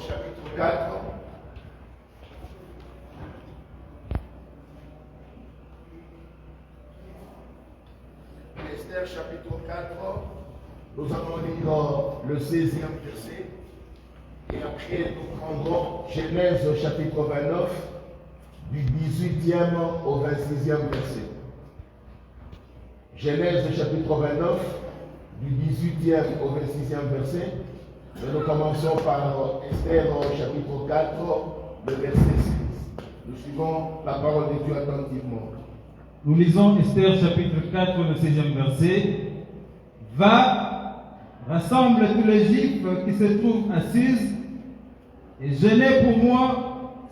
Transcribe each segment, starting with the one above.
chapitre 4. Esther chapitre 4, nous allons lire le 16e verset. Et après, nous prendrons Genèse chapitre 29, du 18e au 26e verset. Genèse chapitre 29, du 18e au 26e verset. Et nous commençons par Esther chapitre 4, le verset 6. Nous suivons la parole de Dieu attentivement. Nous lisons Esther chapitre 4, le 16e verset. Va, rassemble tous les Juifs qui se trouvent assises et jeûnez pour moi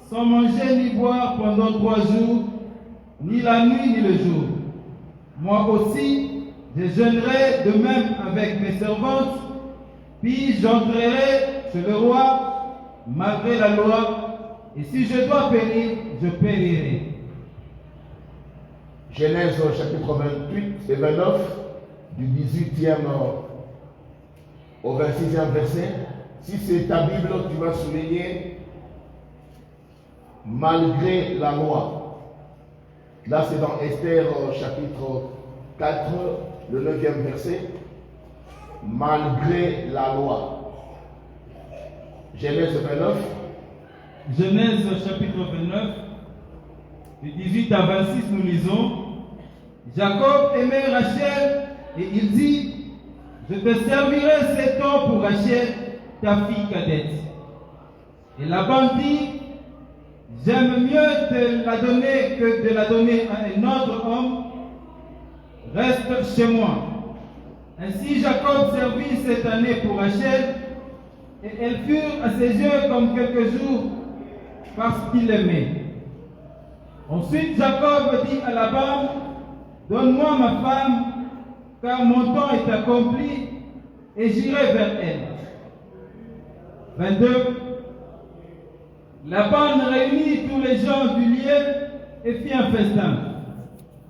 sans manger ni boire pendant 3 jours, ni la nuit ni le jour. Moi aussi, je jeûnerai de même avec mes servantes, puis j'entrerai chez le roi malgré la loi, et si je dois périr, je périrai. Genèse chapitre 28 et 29, du 18e au 26e verset. Si c'est ta Bible, tu vas souligner malgré la loi. Là, c'est dans Esther chapitre 4, le 9e verset. Malgré la loi. Genèse 29. Genèse chapitre 29, du 18 à 26, nous lisons. Jacob aimait Rachel et il dit, je te servirai 7 ans pour Rachel, ta fille cadette. Et Laban dit, j'aime mieux te la donner que de la donner à un autre homme. Reste chez moi. Ainsi Jacob servit cette année pour Rachel, et elles furent à ses yeux comme quelques jours, parce qu'il l'aimait. Ensuite Jacob dit à Laban, donne-moi ma femme, car mon temps est accompli, et j'irai vers elle. 22. Laban réunit tous les gens du lieu et fit un festin.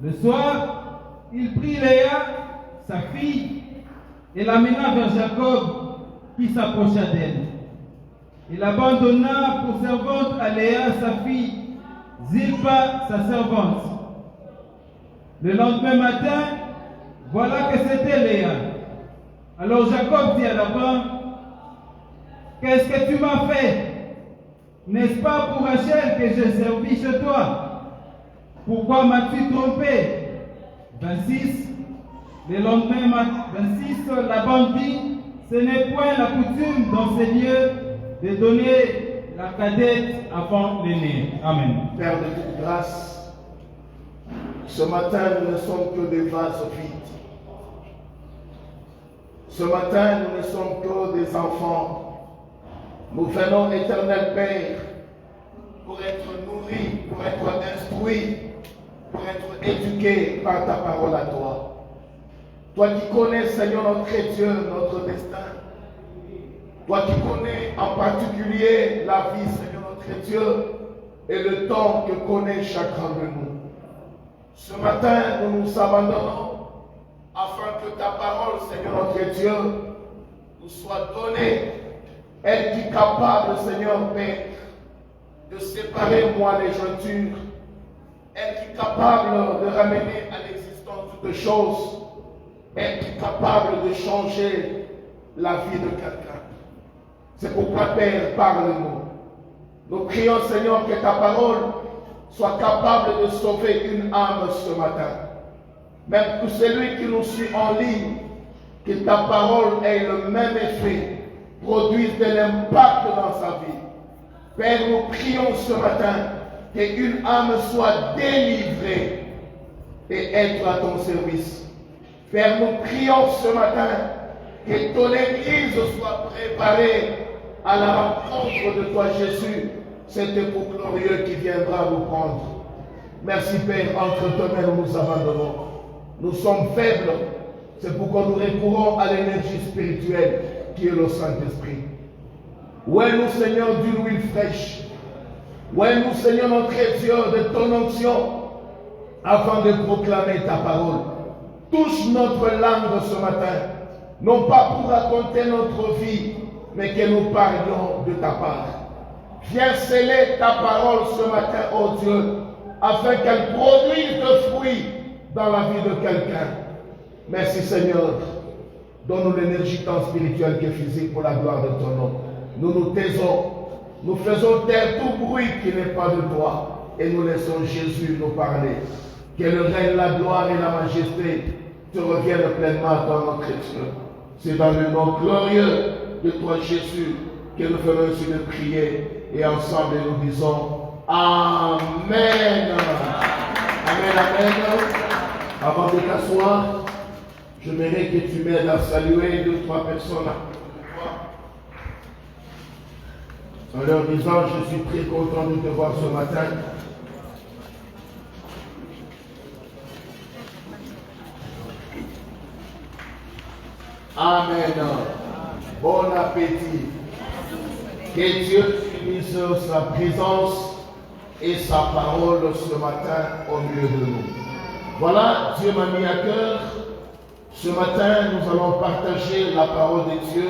Le soir, il prit Léa, sa fille, et l'amena vers Jacob, qui s'approcha d'elle. Il abandonna pour servante à Léa, sa fille, Zilpa, sa servante. Le lendemain matin, voilà que c'était Léa. Alors Jacob dit à Laban, qu'est-ce que tu m'as fait? N'est-ce pas pour Rachel que j'ai servi chez toi? Pourquoi m'as-tu trompé? 26. Le lendemain matin, 26, Laban dit, ce n'est point la coutume dans ces lieux de donner la cadette avant l'aîné. Amen. Père de toute grâce, ce matin nous ne sommes que des vases vides. Ce matin nous ne sommes que des enfants. Nous venons, éternel Père, pour être nourris, pour être instruits, pour être éduqués par ta parole à toi. Toi qui connais, Seigneur notre Dieu, notre destin. Toi qui connais en particulier la vie, Seigneur notre Dieu, et le temps que connaît chacun de nous. Ce matin, nous nous abandonnons afin que ta parole, Seigneur notre Dieu, nous soit donnée. Elle qui est capable, Seigneur Père, de séparer moi les jointures. Elle qui est capable de ramener à l'existence toutes choses. Elle qui est capable de changer la vie de quelqu'un. C'est pourquoi, Père, parle-nous. Nous prions, Seigneur, que ta parole soit capable de sauver une âme ce matin. Même pour celui qui nous suit en ligne, que ta parole ait le même effet, produise de l'impact dans sa vie. Père, nous prions ce matin qu'une âme soit délivrée et être à ton service. Père, nous prions ce matin que ton Église soit préparée à la rencontre de toi, Jésus, cet époux glorieux qui viendra nous prendre. Merci, Père, entre tes mains nous nous abandonnons. Nous sommes faibles, c'est pourquoi nous recourons à l'énergie spirituelle qui est le Saint-Esprit. Où est nous, Seigneur, d'une huile fraîche? Où est nous, Seigneur, notre Dieu, de ton onction, afin de proclamer ta parole? Touche notre langue ce matin, non pas pour raconter notre vie, mais que nous parlions de ta part. Viens sceller ta parole ce matin, oh Dieu, afin qu'elle produise de fruits dans la vie de quelqu'un. Merci Seigneur. Donne-nous l'énergie tant spirituelle que physique pour la gloire de ton nom. Nous nous taisons, nous faisons taire tout bruit qui n'est pas de toi et nous laissons Jésus nous parler. Que le règne, la gloire et la majesté te reviennent pleinement dans notre Dieu. C'est dans le nom glorieux de toi Jésus que nous ferons ainsi de prier et ensemble nous disons Amen. Amen, amen. Avant de t'asseoir, j'aimerais que tu m'aides à saluer 2 ou 3 personnes. En leur disant, je suis très content de te voir ce matin. Amen. Bon appétit. Que Dieu unisse sa présence et sa parole ce matin au milieu de nous. Voilà, Dieu m'a mis à cœur. Ce matin, nous allons partager la parole de Dieu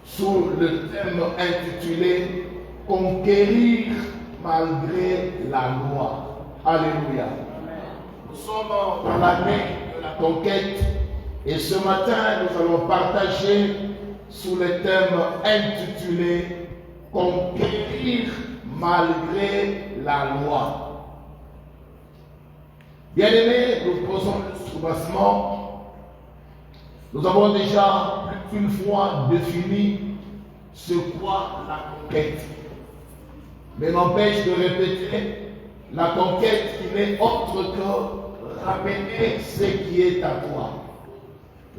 sous le thème intitulé « Conquérir malgré la loi ». Alléluia. Nous sommes dans l'année de la conquête et ce matin, nous allons partager sous le thème intitulé « Conquérir malgré la loi ». Bien-aimés, nous posons le soubassement. Nous avons déjà plus qu'une fois défini ce qu'est la conquête. Mais n'empêche de répéter, la conquête qui n'est autre que ramener ce qui est à toi.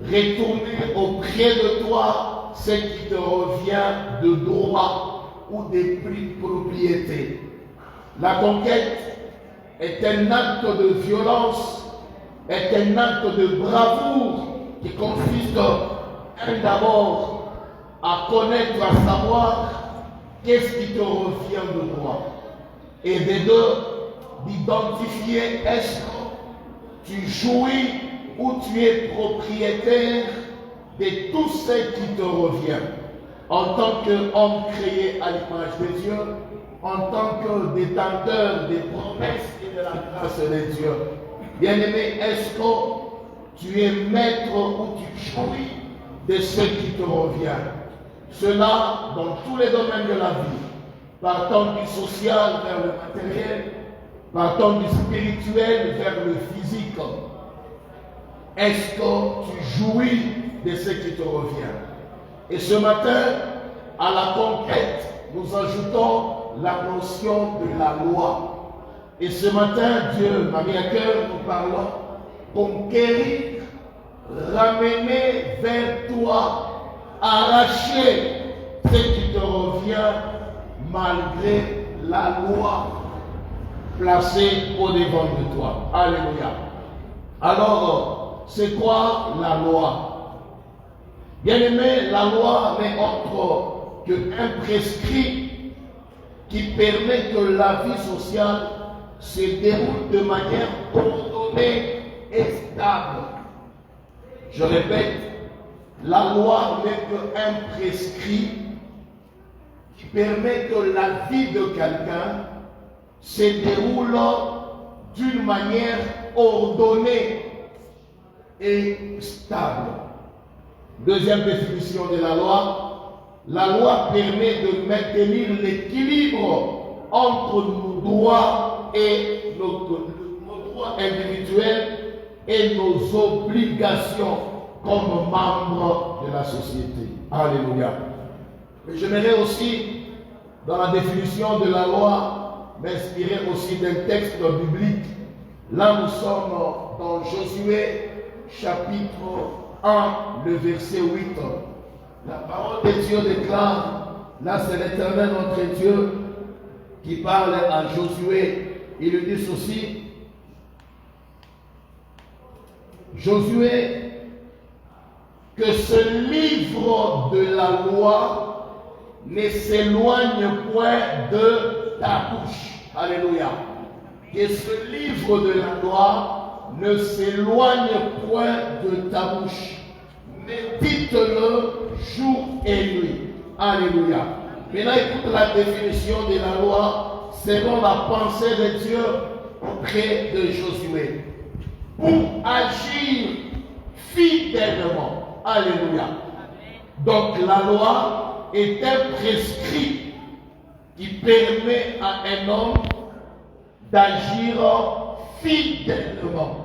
Retourner auprès de toi ce qui te revient de droit ou des propriétés. La conquête est un acte de violence, est un acte de bravoure qui consiste d'abord à connaître, à savoir qu'est-ce qui te revient de droit. Et de deux, d'identifier est-ce que tu jouis ou tu es propriétaire de tout ce qui te revient. En tant qu'homme créé à l'image de Dieu, en tant que détenteur des promesses et de la grâce de Dieu. Bien-aimé, est-ce que tu es maître ou tu jouis de ce qui te revient? Cela dans tous les domaines de la vie, partant du social vers le matériel, partant du spirituel vers le physique. Est-ce que tu jouis de ce qui te revient? Et ce matin, à la conquête, nous ajoutons la notion de la loi. Et ce matin, Dieu m'a mis à cœur, nous parlons conquérir, ramener vers toi, arracher ce qui te revient malgré la loi placée au devant de toi. Alléluia. Alors, c'est quoi la loi? Bien-aimé, la loi n'est autre qu'un prescrit qui permet que la vie sociale se déroule de manière ordonnée et stable. Je répète, la loi n'est qu'un prescrit qui permet que la vie de quelqu'un se déroule d'une manière ordonnée et stable. Deuxième définition de la loi permet de maintenir l'équilibre entre nos droits et nos droits individuels et nos obligations comme membres de la société. Alléluia. Mais j'aimerais aussi, dans la définition de la loi, m'inspirer aussi d'un texte biblique. Là, nous sommes dans Josué, chapitre 1, le verset 8. La parole de Dieu déclare, là c'est l'Éternel notre Dieu qui parle à Josué. Il lui dit ceci: Josué, que ce livre de la loi ne s'éloigne point de ta bouche. Alléluia. Que ce livre de la loi ne s'éloigne point de ta bouche. Médite-le jour et nuit. Alléluia. Maintenant, écoute la définition de la loi selon la pensée de Dieu auprès de Josué. Pour agir fidèlement. Alléluia. Donc la loi est un prescrit qui permet à un homme d'agir fidèlement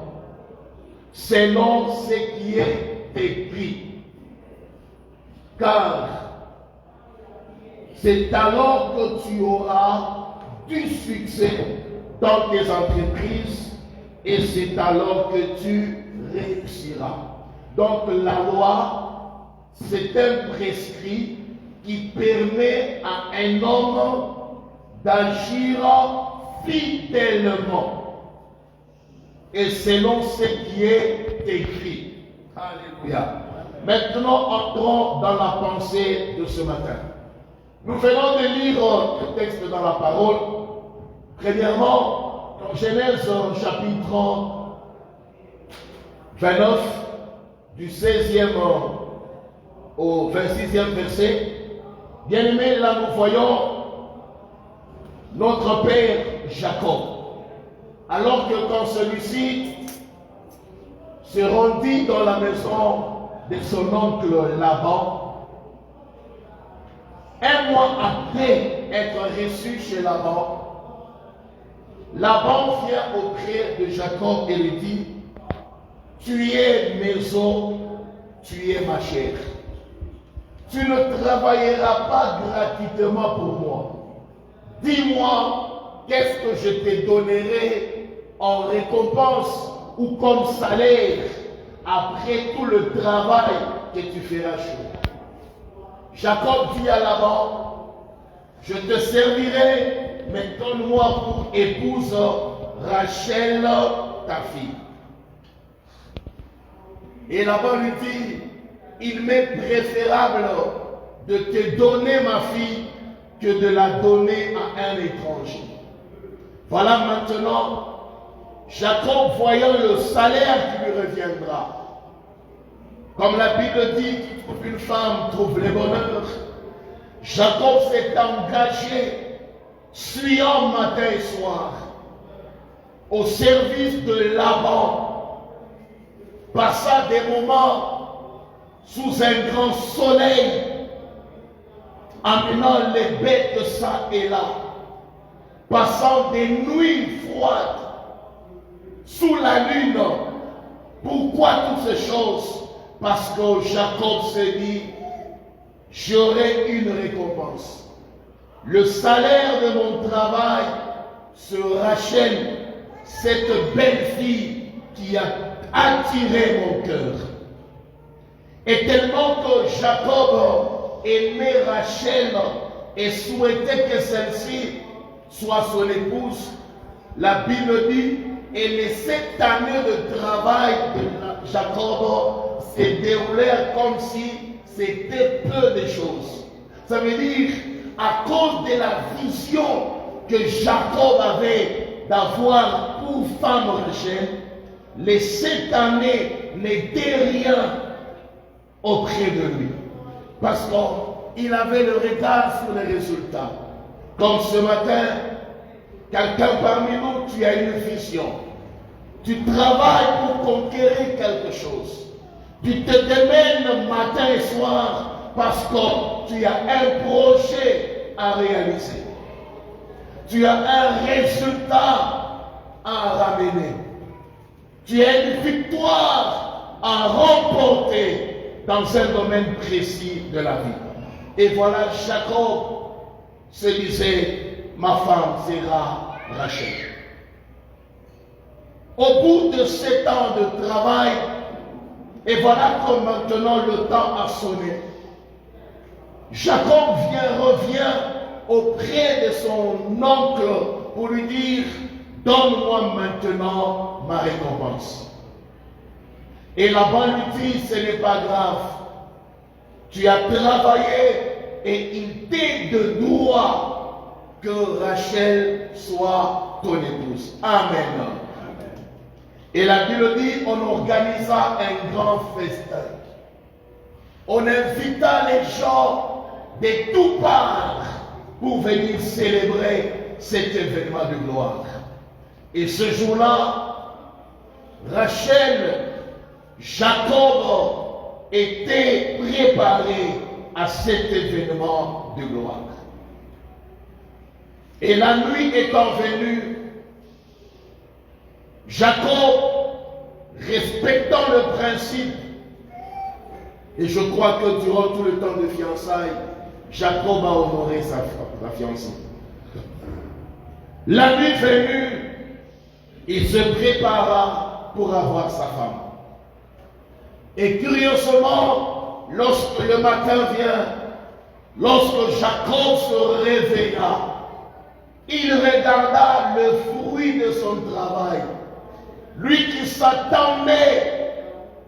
selon ce qui est écrit. Car c'est alors que tu auras du succès dans tes entreprises et c'est alors que tu réussiras. Donc la loi, c'est un prescrit qui permet à un homme d'agir fidèlement et selon ce qui est écrit. Alléluia. Maintenant, entrons dans la pensée de ce matin. Nous venons de lire le texte dans la parole. Premièrement, dans Genèse chapitre 29, du 16e au 26e verset. Bien-aimés, là nous voyons notre père Jacob. Alors que quand celui-ci se rendit dans la maison de son oncle Laban, un mois après être reçu chez Laban, Laban vient auprès de Jacob et lui dit: tu es maison, tu es ma chair. Tu ne travailleras pas gratuitement pour moi. Dis-moi, qu'est-ce que je te donnerai en récompense ou comme salaire après tout le travail que tu feras chez moi. Jacob dit à Laban: je te servirai, mais donne-moi pour épouse Rachel, ta fille. Et Laban lui dit: il m'est préférable de te donner ma fille que de la donner à un étranger. Voilà maintenant Jacob, voyant le salaire qui lui reviendra. Comme la Bible dit, qui trouve une femme trouve le bonheur. Jacob s'est engagé, suivant matin et soir, au service de Laban, passa des moments sous un grand soleil, amenant les bêtes ça et là, passant des nuits froides, sous la lune. Pourquoi toutes ces choses? Parce que Jacob s'est dit: j'aurai une récompense. Le salaire de mon travail sera Rachel, cette belle fille qui a attiré mon cœur. Et tellement que Jacob aimait Rachel et souhaitait que celle-ci soit son épouse, la Bible dit: et les 7 années de travail de Jacob se déroulèrent comme si c'était peu de choses. Ça veut dire, à cause de la vision que Jacob avait d'avoir pour femme Rachel, les 7 années n'étaient rien auprès de lui. Parce qu'il avait le regard sur les résultats. Comme ce matin, quelqu'un parmi nous, tu as une vision. Tu travailles pour conquérir quelque chose. Tu te démènes matin et soir parce que tu as un projet à réaliser. Tu as un résultat à ramener. Tu as une victoire à remporter dans un domaine précis de la vie. Et voilà, Jacob se disait: ma femme sera Rachel. Au bout de 7 ans de travail, et voilà que maintenant le temps a sonné. Jacob revient auprès de son oncle pour lui dire: donne-moi maintenant ma récompense. Et Laban lui dit: ce n'est pas grave. Tu as travaillé et il t'est de droit que Rachel soit ton épouse. Amen. Et la Bible dit: on organisa un grand festin. on invita les gens de toutes parts pour venir célébrer cet événement de gloire. Et ce jour-là, Rachel, Jacob étaient préparés à cet événement de gloire. Et la nuit étant venue, Jacob, respectant le principe, et je crois que durant tout le temps de fiançailles, Jacob a honoré sa fiancée. La nuit venue, il se prépara pour avoir sa femme. Et curieusement, lorsque le matin vient, lorsque Jacob se réveilla, il regarda le fruit de son travail. Lui qui s'attendait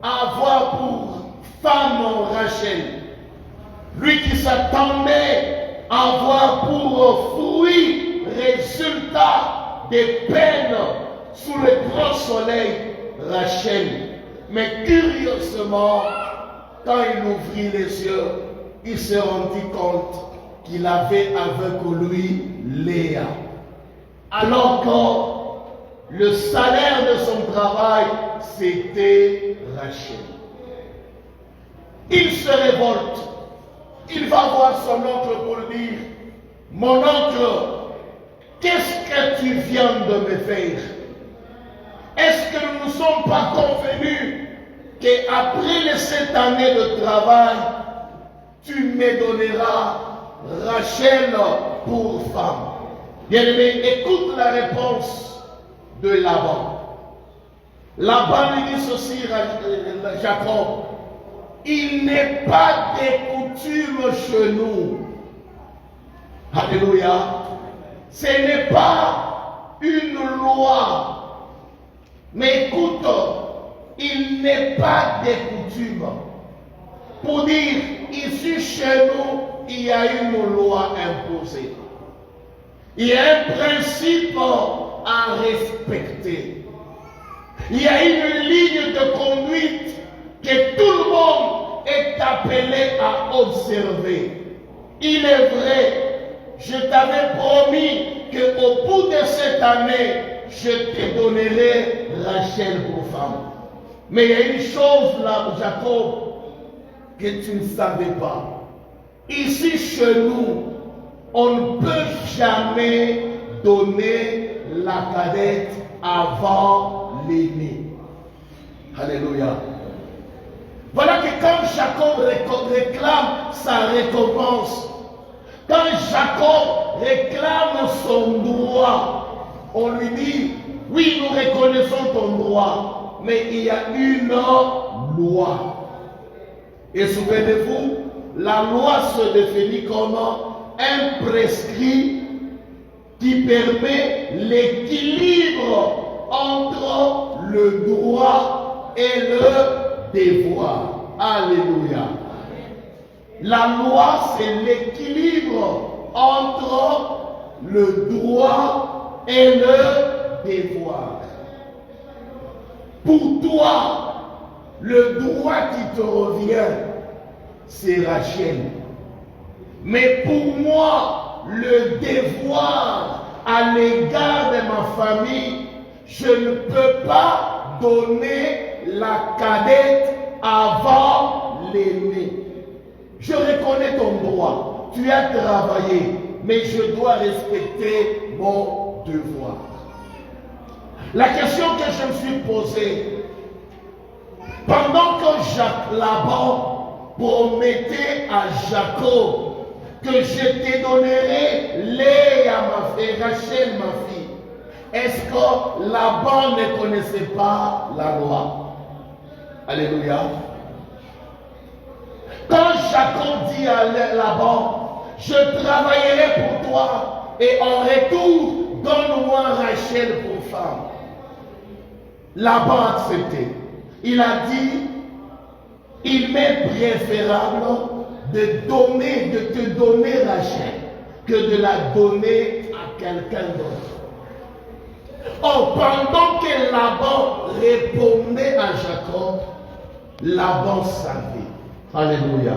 à avoir pour femme Rachel, lui qui s'attendait à avoir pour fruit, résultat des peines sous le grand soleil, Rachel. Mais curieusement, quand il ouvrit les yeux, il se rendit compte qu'il avait avec lui Léa. Alors que le salaire de son travail, c'était Rachel. Il se révolte. Il va voir son oncle pour lui dire, mon oncle, qu'est-ce que tu viens de me faire? Est-ce que nous ne sommes pas convenus qu'après les 7 années de travail, tu me donneras Rachel pour femme? Bien-aimé, écoute la réponse de Laban. Laban lui dit ceci à Jacob. Il n'est pas des coutumes chez nous. Alléluia. Ce n'est pas une loi. Mais écoute, il n'est pas des coutumes. Pour dire, ici chez nous, il y a une loi imposée. Il y a un principe à respecter. Il y a une ligne de conduite que tout le monde est appelé à observer. Il est vrai, je t'avais promis qu'au bout de cette année, je te donnerai Rachel pour femme. Mais il y a une chose là, Jacob, que tu ne savais pas. Ici chez nous, on ne peut jamais donner la cadette avant l'aîné. Alléluia. Voilà que quand Jacob réclame sa récompense, quand Jacob réclame son droit, on lui dit, oui, nous reconnaissons ton droit, mais il y a une loi. Et souvenez-vous, la loi se définit comme un prescrit qui permet l'équilibre entre le droit et le devoir. Alléluia. La loi, c'est l'équilibre entre le droit et le devoir. Pour toi, le droit qui te revient, c'est Rachel. Mais pour moi, le devoir à l'égard de ma famille, je ne peux pas donner la cadette avant l'aîné. Je reconnais ton droit, tu as travaillé, mais je dois respecter mon devoir. La question que je me suis posée, pendant que Laban promettait à Jacob que je te donnerai Léa, ma fille, Rachel, ma fille, est-ce que Laban ne connaissait pas la loi? Alléluia. Quand Jacob dit à Laban, je travaillerai pour toi et en retour, donne-moi Rachel pour femme. Laban a accepté. Il a dit, il m'est préférable de te donner Rachel que de la donner à quelqu'un d'autre. Or, pendant que Laban répondait à Jacob, Laban savait Alléluia.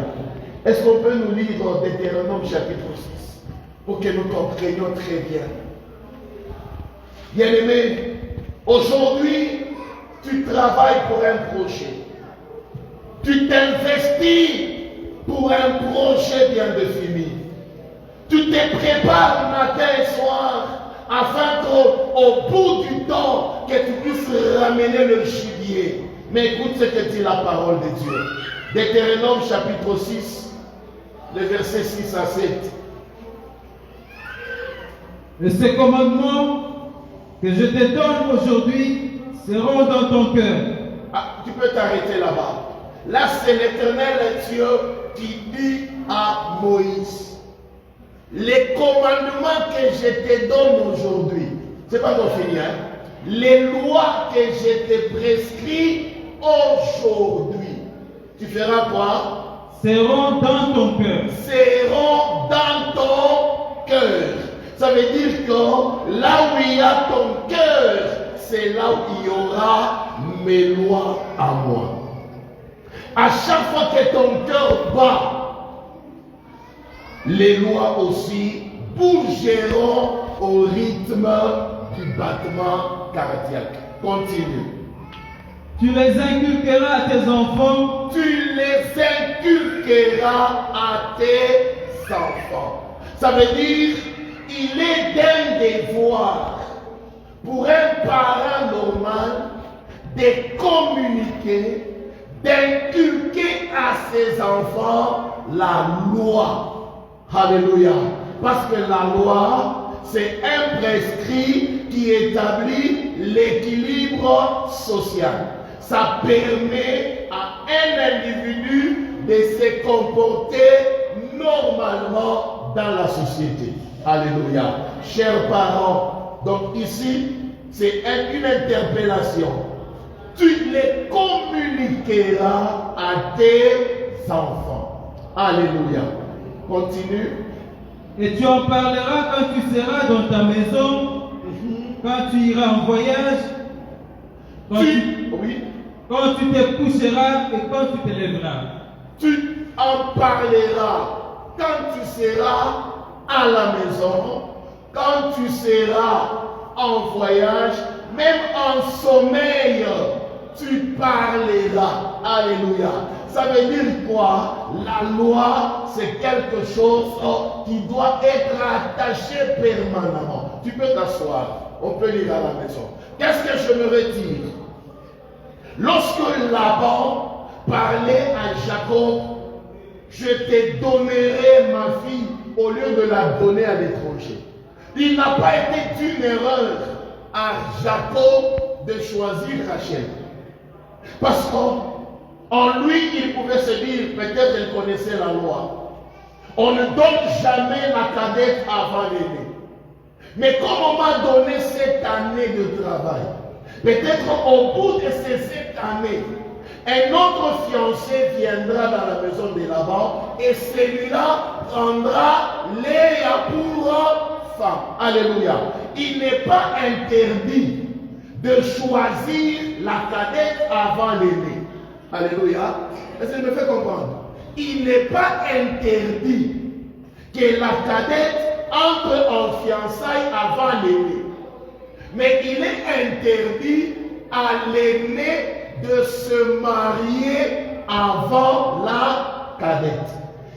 Est-ce qu'on peut nous lire Deutéronome chapitre 6 pour que nous comprenions très bien? Bien-aimé, aujourd'hui, tu travailles pour un projet. Tu t'investis pour un projet bien défini. Tu te prépares matin et soir afin qu'au bout du temps, que tu puisses ramener le gibier. Mais écoute ce que dit la parole de Dieu. Deutéronome chapitre 6, le verset 6 à 7. Et ces commandements que je te donne aujourd'hui seront dans ton cœur. Ah, tu peux t'arrêter là-bas. Là, c'est l'Éternel Dieu qui dit à Moïse, les commandements que je te donne aujourd'hui, c'est pas encore fini, hein? Les lois que je te prescris aujourd'hui, tu feras quoi? Seront dans ton cœur. Seront dans ton cœur. Ça veut dire que là où il y a ton cœur, c'est là où il y aura mes lois à moi. À chaque fois que ton cœur bat, les lois aussi bougeront au rythme du battement cardiaque. Continue. Tu les inculqueras à tes enfants. Tu les inculqueras à tes enfants. Ça veut dire, il est d'un devoir pour un parent normal de communiquer, d'inculquer à ses enfants la loi. Alléluia. Parce que la loi, c'est un prescrit qui établit l'équilibre social. Ça permet à un individu de se comporter normalement dans la société. Alléluia. Chers parents, donc ici, c'est une interpellation. Tu les communiqueras à tes enfants. Alléluia. Continue. Et tu en parleras quand tu seras dans ta maison, quand tu iras en voyage, quand tu te coucheras et quand tu te lèveras. Tu en parleras quand tu seras à la maison, quand tu seras en voyage, même en sommeil, tu parleras. Alléluia. Ça veut dire quoi? La loi, c'est quelque chose qui doit être attaché permanemment. Tu peux t'asseoir. On peut lire à la maison. Qu'est-ce que je me retire? Lorsque Laban parlait à Jacob, je te donnerai ma fille au lieu de la donner à l'étranger. Il n'a pas été une erreur à Jacob de choisir Rachel. Parce qu'en lui, il pouvait se dire, peut-être il connaissait la loi. On ne donne jamais la cadette avant l'aîné. Mais comme on m'a donné 7 années de travail, peut-être au bout de ces 7 années, un autre fiancé viendra dans la maison de Laban et celui-là prendra Léa pour femme. Alléluia. Il n'est pas interdit de choisir la cadette avant l'aîné. Alléluia. Est-ce que je me fais comprendre? Il n'est pas interdit que la cadette entre en fiançailles avant l'aîné. Mais il est interdit à l'aîné de se marier avant la cadette.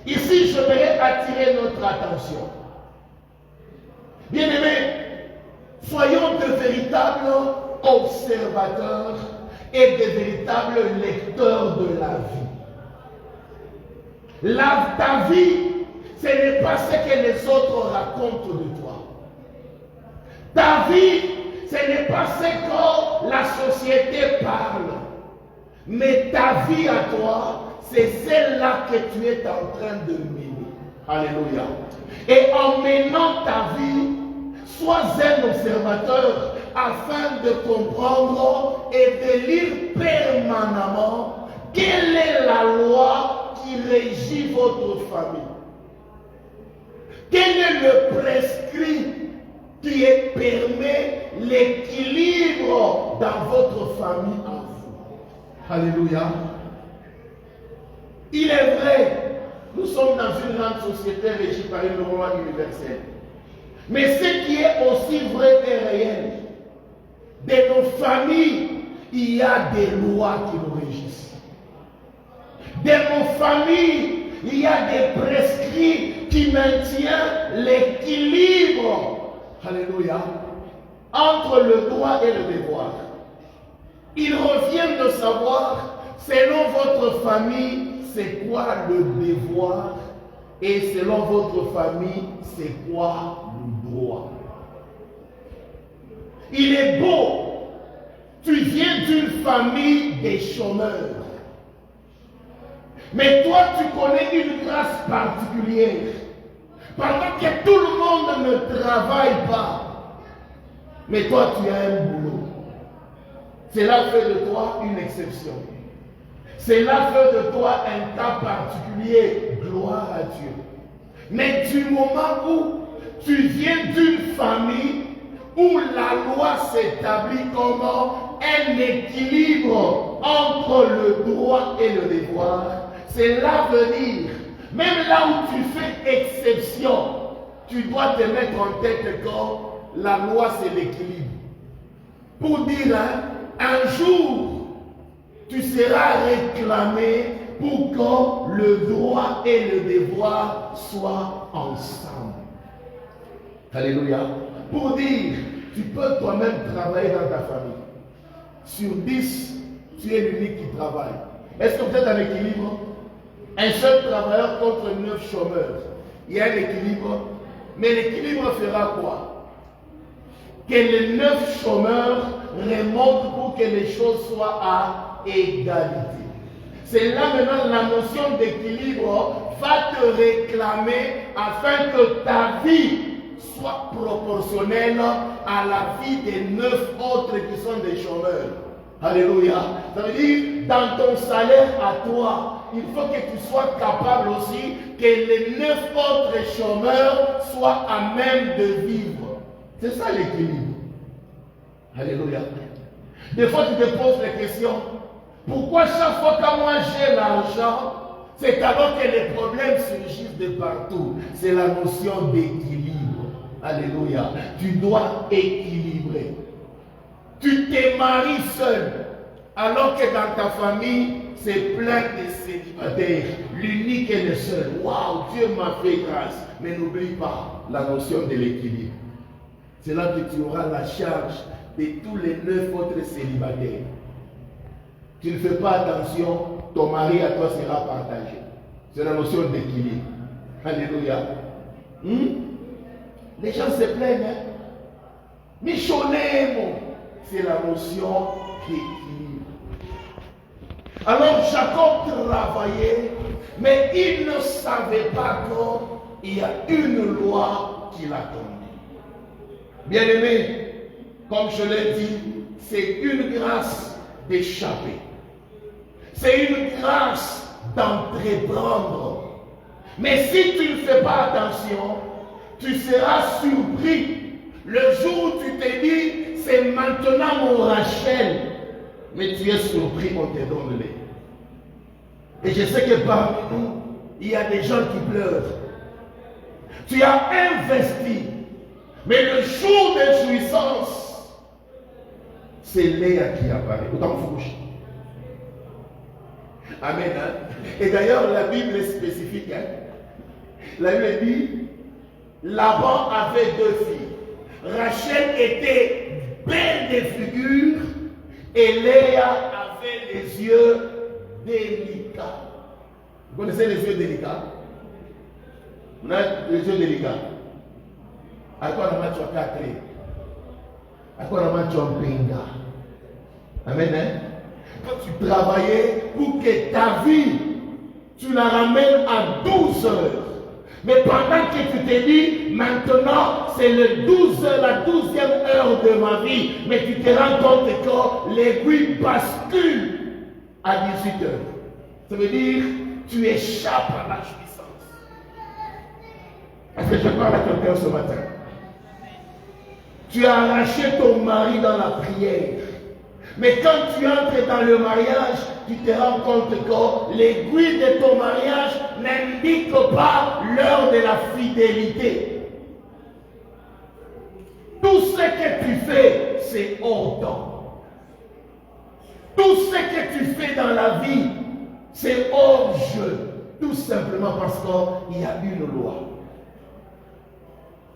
Ici, je voudrais attirer notre attention. Bien-aimés, soyons de véritables observateurs et de véritables lecteurs de la vie. Ta vie, ce n'est pas ce que les autres racontent de toi. Ta vie, ce n'est pas ce que la société parle. Mais ta vie à toi, c'est celle-là que tu es en train de mener. Alléluia. Et en menant ta vie, sois un observateur afin de comprendre et de lire permanemment quelle est la loi qui régit votre famille. Quel est le prescrit qui permet l'équilibre dans votre famille en vous. Alléluia. Il est vrai, nous sommes dans une grande société régie par une loi universelle. Mais ce qui est aussi vrai et réel, dans nos familles, il y a des lois qui nous régissent. Dans nos familles, il y a des prescrits qui maintiennent l'équilibre, alléluia, entre le droit et le devoir. Il revient de savoir, selon votre famille, c'est quoi le devoir, et selon votre famille, c'est quoi le droit. Il est beau, tu viens d'une famille des chômeurs. Mais toi, tu connais une grâce particulière. Pendant que tout le monde ne travaille pas, mais toi, tu as un boulot. Cela fait de toi une exception. Cela fait de toi un cas particulier. Gloire à Dieu. Mais du moment où tu viens d'une famille où la loi s'établit comme un équilibre entre le droit et le devoir, cela veut dire, même là où tu fais exception, tu dois te mettre en tête que la loi c'est l'équilibre. Pour dire, un jour, tu seras réclamé pour que le droit et le devoir soient ensemble. Alléluia. Pour dire, tu peux toi-même travailler dans ta famille. Sur 10, tu es l'unique qui travaille. Est-ce que vous êtes en équilibre? Un seul travailleur contre 9 chômeurs. Il y a un équilibre. Mais l'équilibre fera quoi? Que les 9 chômeurs remontent pour que les choses soient à égalité. C'est là maintenant la notion d'équilibre va te réclamer afin que ta vie soit proportionnelle à la vie des 9 autres qui sont des chômeurs. Alléluia. Ça veut dire, dans ton salaire à toi, il faut que tu sois capable aussi que les 9 autres chômeurs soient à même de vivre. C'est ça l'équilibre. Alléluia. Des fois, tu te poses la question, pourquoi chaque fois que moi j'ai l'argent, c'est alors que les problèmes surgissent de partout. C'est la notion d'équilibre. Alléluia. Tu dois équilibrer. Tu te maries seul, alors que dans ta famille, c'est plein de célibataires. L'unique et le seul. Waouh, Dieu m'a fait grâce. Mais n'oublie pas la notion de l'équilibre. C'est là que tu auras la charge de tous les 9 autres célibataires. Tu ne fais pas attention, ton mari à toi sera partagé. C'est la notion d'équilibre. Alléluia. Les gens se plaignent. Hein? Michonnez-moi. C'est la notion d'équilibre. Alors Jacob travaillait, mais il ne savait pas qu'il y a une loi qui l'attendait. Bien-aimé, comme je l'ai dit, c'est une grâce d'échapper. C'est une grâce d'entreprendre. Mais si tu ne fais pas attention, tu seras surpris le jour où tu te dis, c'est maintenant mon Rachel. Mais tu es surpris, on te donne les. Et je sais que parmi nous, il y a des gens qui pleurent. Tu as investi, mais le jour de jouissance, c'est Léa qui apparaît. Autant fouche. Amen. Hein? Et d'ailleurs, la Bible est spécifique. Hein? La Bible dit, Laban avait 2 filles. Rachel était belle de figure et Léa avait les yeux délicats. Vous connaissez les yeux délicats? On a les yeux délicats. À quoi on a match 4? À quoi on a match pinga? Amen. Hein? Quand tu travaillais pour que ta vie, tu la ramènes à 12 heures. Mais pendant que tu te dis, maintenant, c'est le 12 heures, la 12e heure de ma vie, mais tu te rends compte que l'aiguille bascule à 18 heures. Ça veut dire, tu échappes à la jouissance. Est-ce que je parle à quelqu'un ce matin? Tu as arraché ton mari dans la prière. Mais quand tu entres dans le mariage, tu te rends compte que l'aiguille de ton mariage n'indique pas l'heure de la fidélité. Tout ce que tu fais, c'est hors temps. Tout ce que tu fais dans la vie, c'est hors jeu. Tout simplement parce qu'il y a une loi.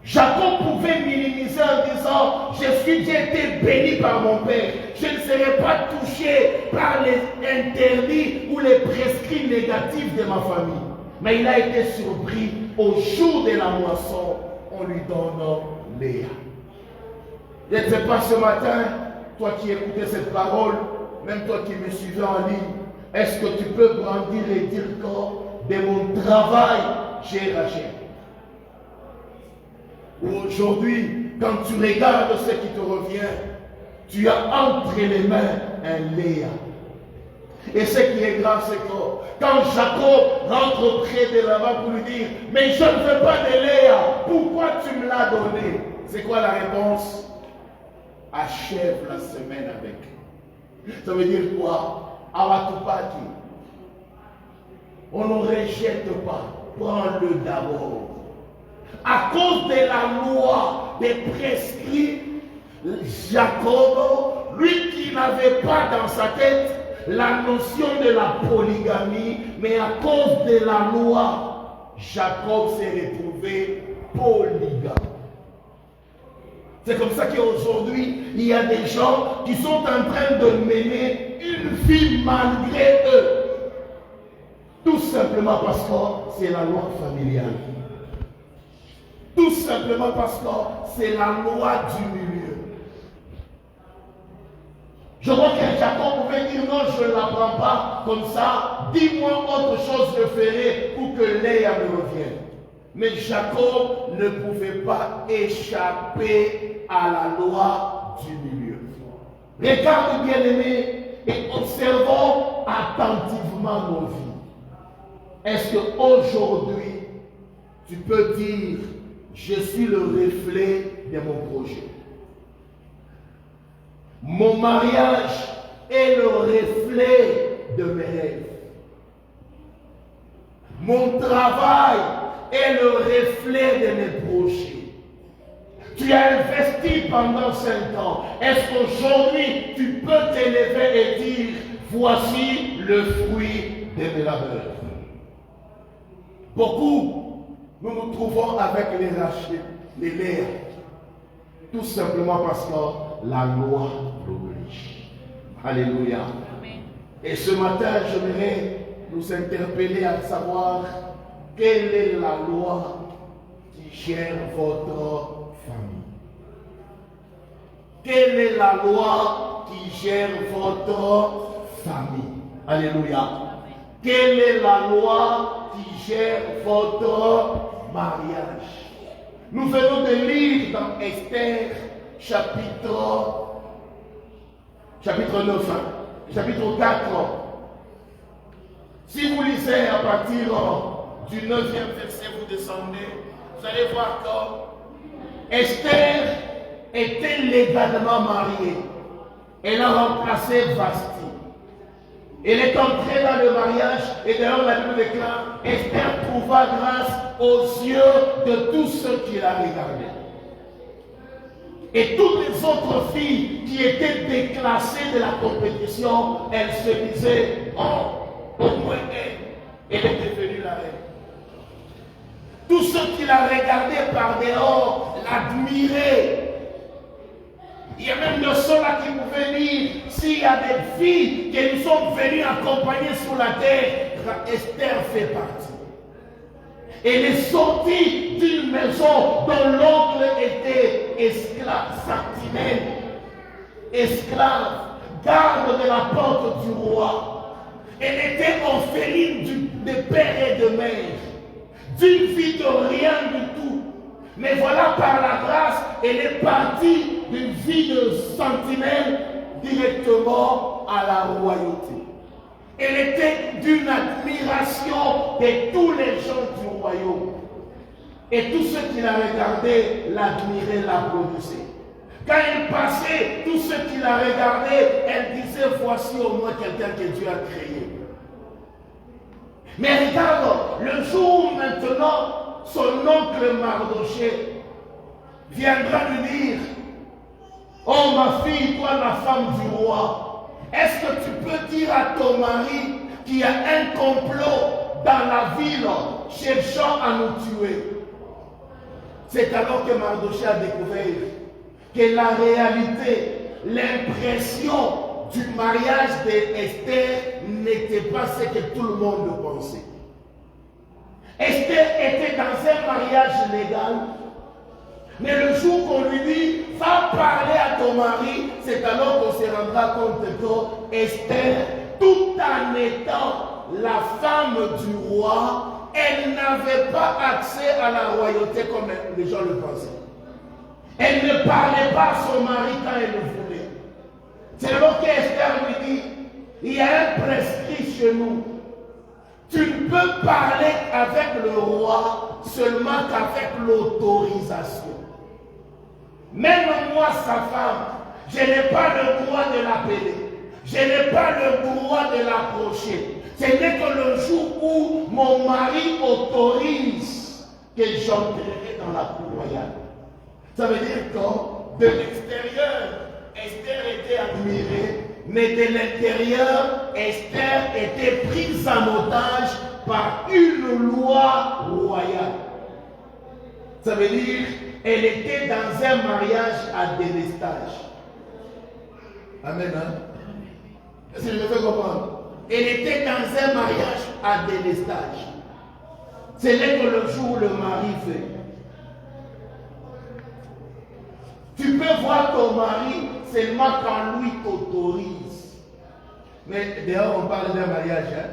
Jacob pouvait minimiser en disant, j'ai été béni par mon père, je ne serai pas touché par les interdits ou les prescrits négatifs de ma famille. Mais il a été surpris au jour de la moisson, on lui donne Léa. Je ne sais pas ce matin, toi qui écoutais cette parole, même toi qui me suivais en ligne, est-ce que tu peux brandir et dire que de mon travail, j'ai Rachel? Aujourd'hui, quand tu regardes ce qui te revient, tu as entre les mains un Léa. Et ce qui est grave, c'est que quand Jacob rentre auprès de Laban pour lui dire, mais je ne veux pas de Léa, pourquoi tu me l'as donné? C'est quoi la réponse? Achève la semaine avec. Ça veut dire quoi? Awatupaki. On ne rejette pas, prends-le d'abord. À cause de la loi des prescrits, Jacob, lui qui n'avait pas dans sa tête la notion de la polygamie, mais à cause de la loi, Jacob s'est retrouvé polygame. C'est comme ça qu'aujourd'hui, il y a des gens qui sont en train de mener une vie malgré eux. Tout simplement parce que c'est la loi familiale. Tout simplement parce que c'est la loi du milieu. Je vois que Jacob pouvait dire non, je ne la prends pas comme ça. Dis-moi autre chose, je ferai pour que Léa me revienne. Mais Jacob ne pouvait pas échapper à la loi du milieu. Regarde bien aimé et observons attentivement nos vies. Est-ce qu'aujourd'hui, tu peux dire, je suis le reflet de mon projet. Mon mariage est le reflet de mes rêves. Mon travail est le reflet de mes projets. Tu as investi pendant 5 ans. Est-ce qu'aujourd'hui, tu peux t'élever et dire, voici le fruit de mes labeurs? Beaucoup, nous nous trouvons avec les Rachel, les Léa, tout simplement parce que la loi l'oblige. Alléluia. Amen. Et ce matin, j'aimerais nous interpeller à savoir quelle est la loi qui gère votre famille. Quelle est la loi qui gère votre famille? Alléluia. Amen. Quelle est la loi qui gère votre mariage? Nous venons de lire dans Esther chapitre 9, chapitre 4. Si vous lisez à partir du 9e verset, vous descendez, vous allez voir que Esther était légalement mariée. Elle a remplacé Vasti. Elle est entrée dans le mariage et d'ailleurs la Bible déclare, Esther trouva grâce aux yeux de tous ceux qui la regardaient. Et toutes les autres filles qui étaient déclassées de la compétition, elles se disaient, oh, au moins elle est devenue la reine. Tous ceux qui la regardaient par dehors l'admiraient. Il y a même de ceux-là qui pouvaient dire, s'il y a des filles qui nous sont venues accompagner sur la terre, Esther fait partie. Elle est sortie d'une maison dont l'oncle était esclave, sentinelle, esclave, garde de la porte du roi. Elle était orpheline de père et de mère, d'une vie de rien du tout. Mais voilà, par la grâce, elle est partie d'une vie de sentinelle directement à la royauté. Elle était d'une admiration de tous les gens du royaume. Et tous ceux qui la regardaient l'admiraient, l'applaudissaient. Quand elle passait, tous ceux qui la regardaient, elle disait, voici au moins quelqu'un que Dieu a créé. Mais regarde, le jour où maintenant, son oncle Mardoché viendra lui dire, oh ma fille, toi la femme du roi, est-ce que tu peux dire à ton mari qu'il y a un complot dans la ville cherchant à nous tuer? C'est alors que Mardoché a découvert que la réalité, l'impression du mariage d'Esther n'était pas ce que tout le monde pensait. Esther était dans un mariage légal, mais le jour qu'on lui dit va parler à ton mari, c'est alors qu'on se rendra compte que Esther, tout en étant la femme du roi, elle n'avait pas accès à la royauté comme les gens le pensaient. Elle ne parlait pas à son mari quand elle le voulait. C'est alors qu'Esther lui dit, il y a un prescrit chez nous. Tu ne peux parler avec le roi seulement qu'avec l'autorisation. Même moi, sa femme, je n'ai pas le droit de l'appeler. Je n'ai pas le droit de l'approcher. Ce n'est que le jour où mon mari autorise que j'entrerai dans la cour royale. Ça veut dire que de l'extérieur, Esther était admirée, mais de l'intérieur, Esther était prise en otage par une loi royale. Ça veut dire qu'elle était dans un mariage à délestage. Amen. Hein? Est-ce que je me fais comprendre? Elle était dans un mariage à délestage. Ce n'est que le jour où le mari fait. Tu peux voir ton mari seulement quand lui t'autorise. Mais dehors, on parle d'un mariage. Hein?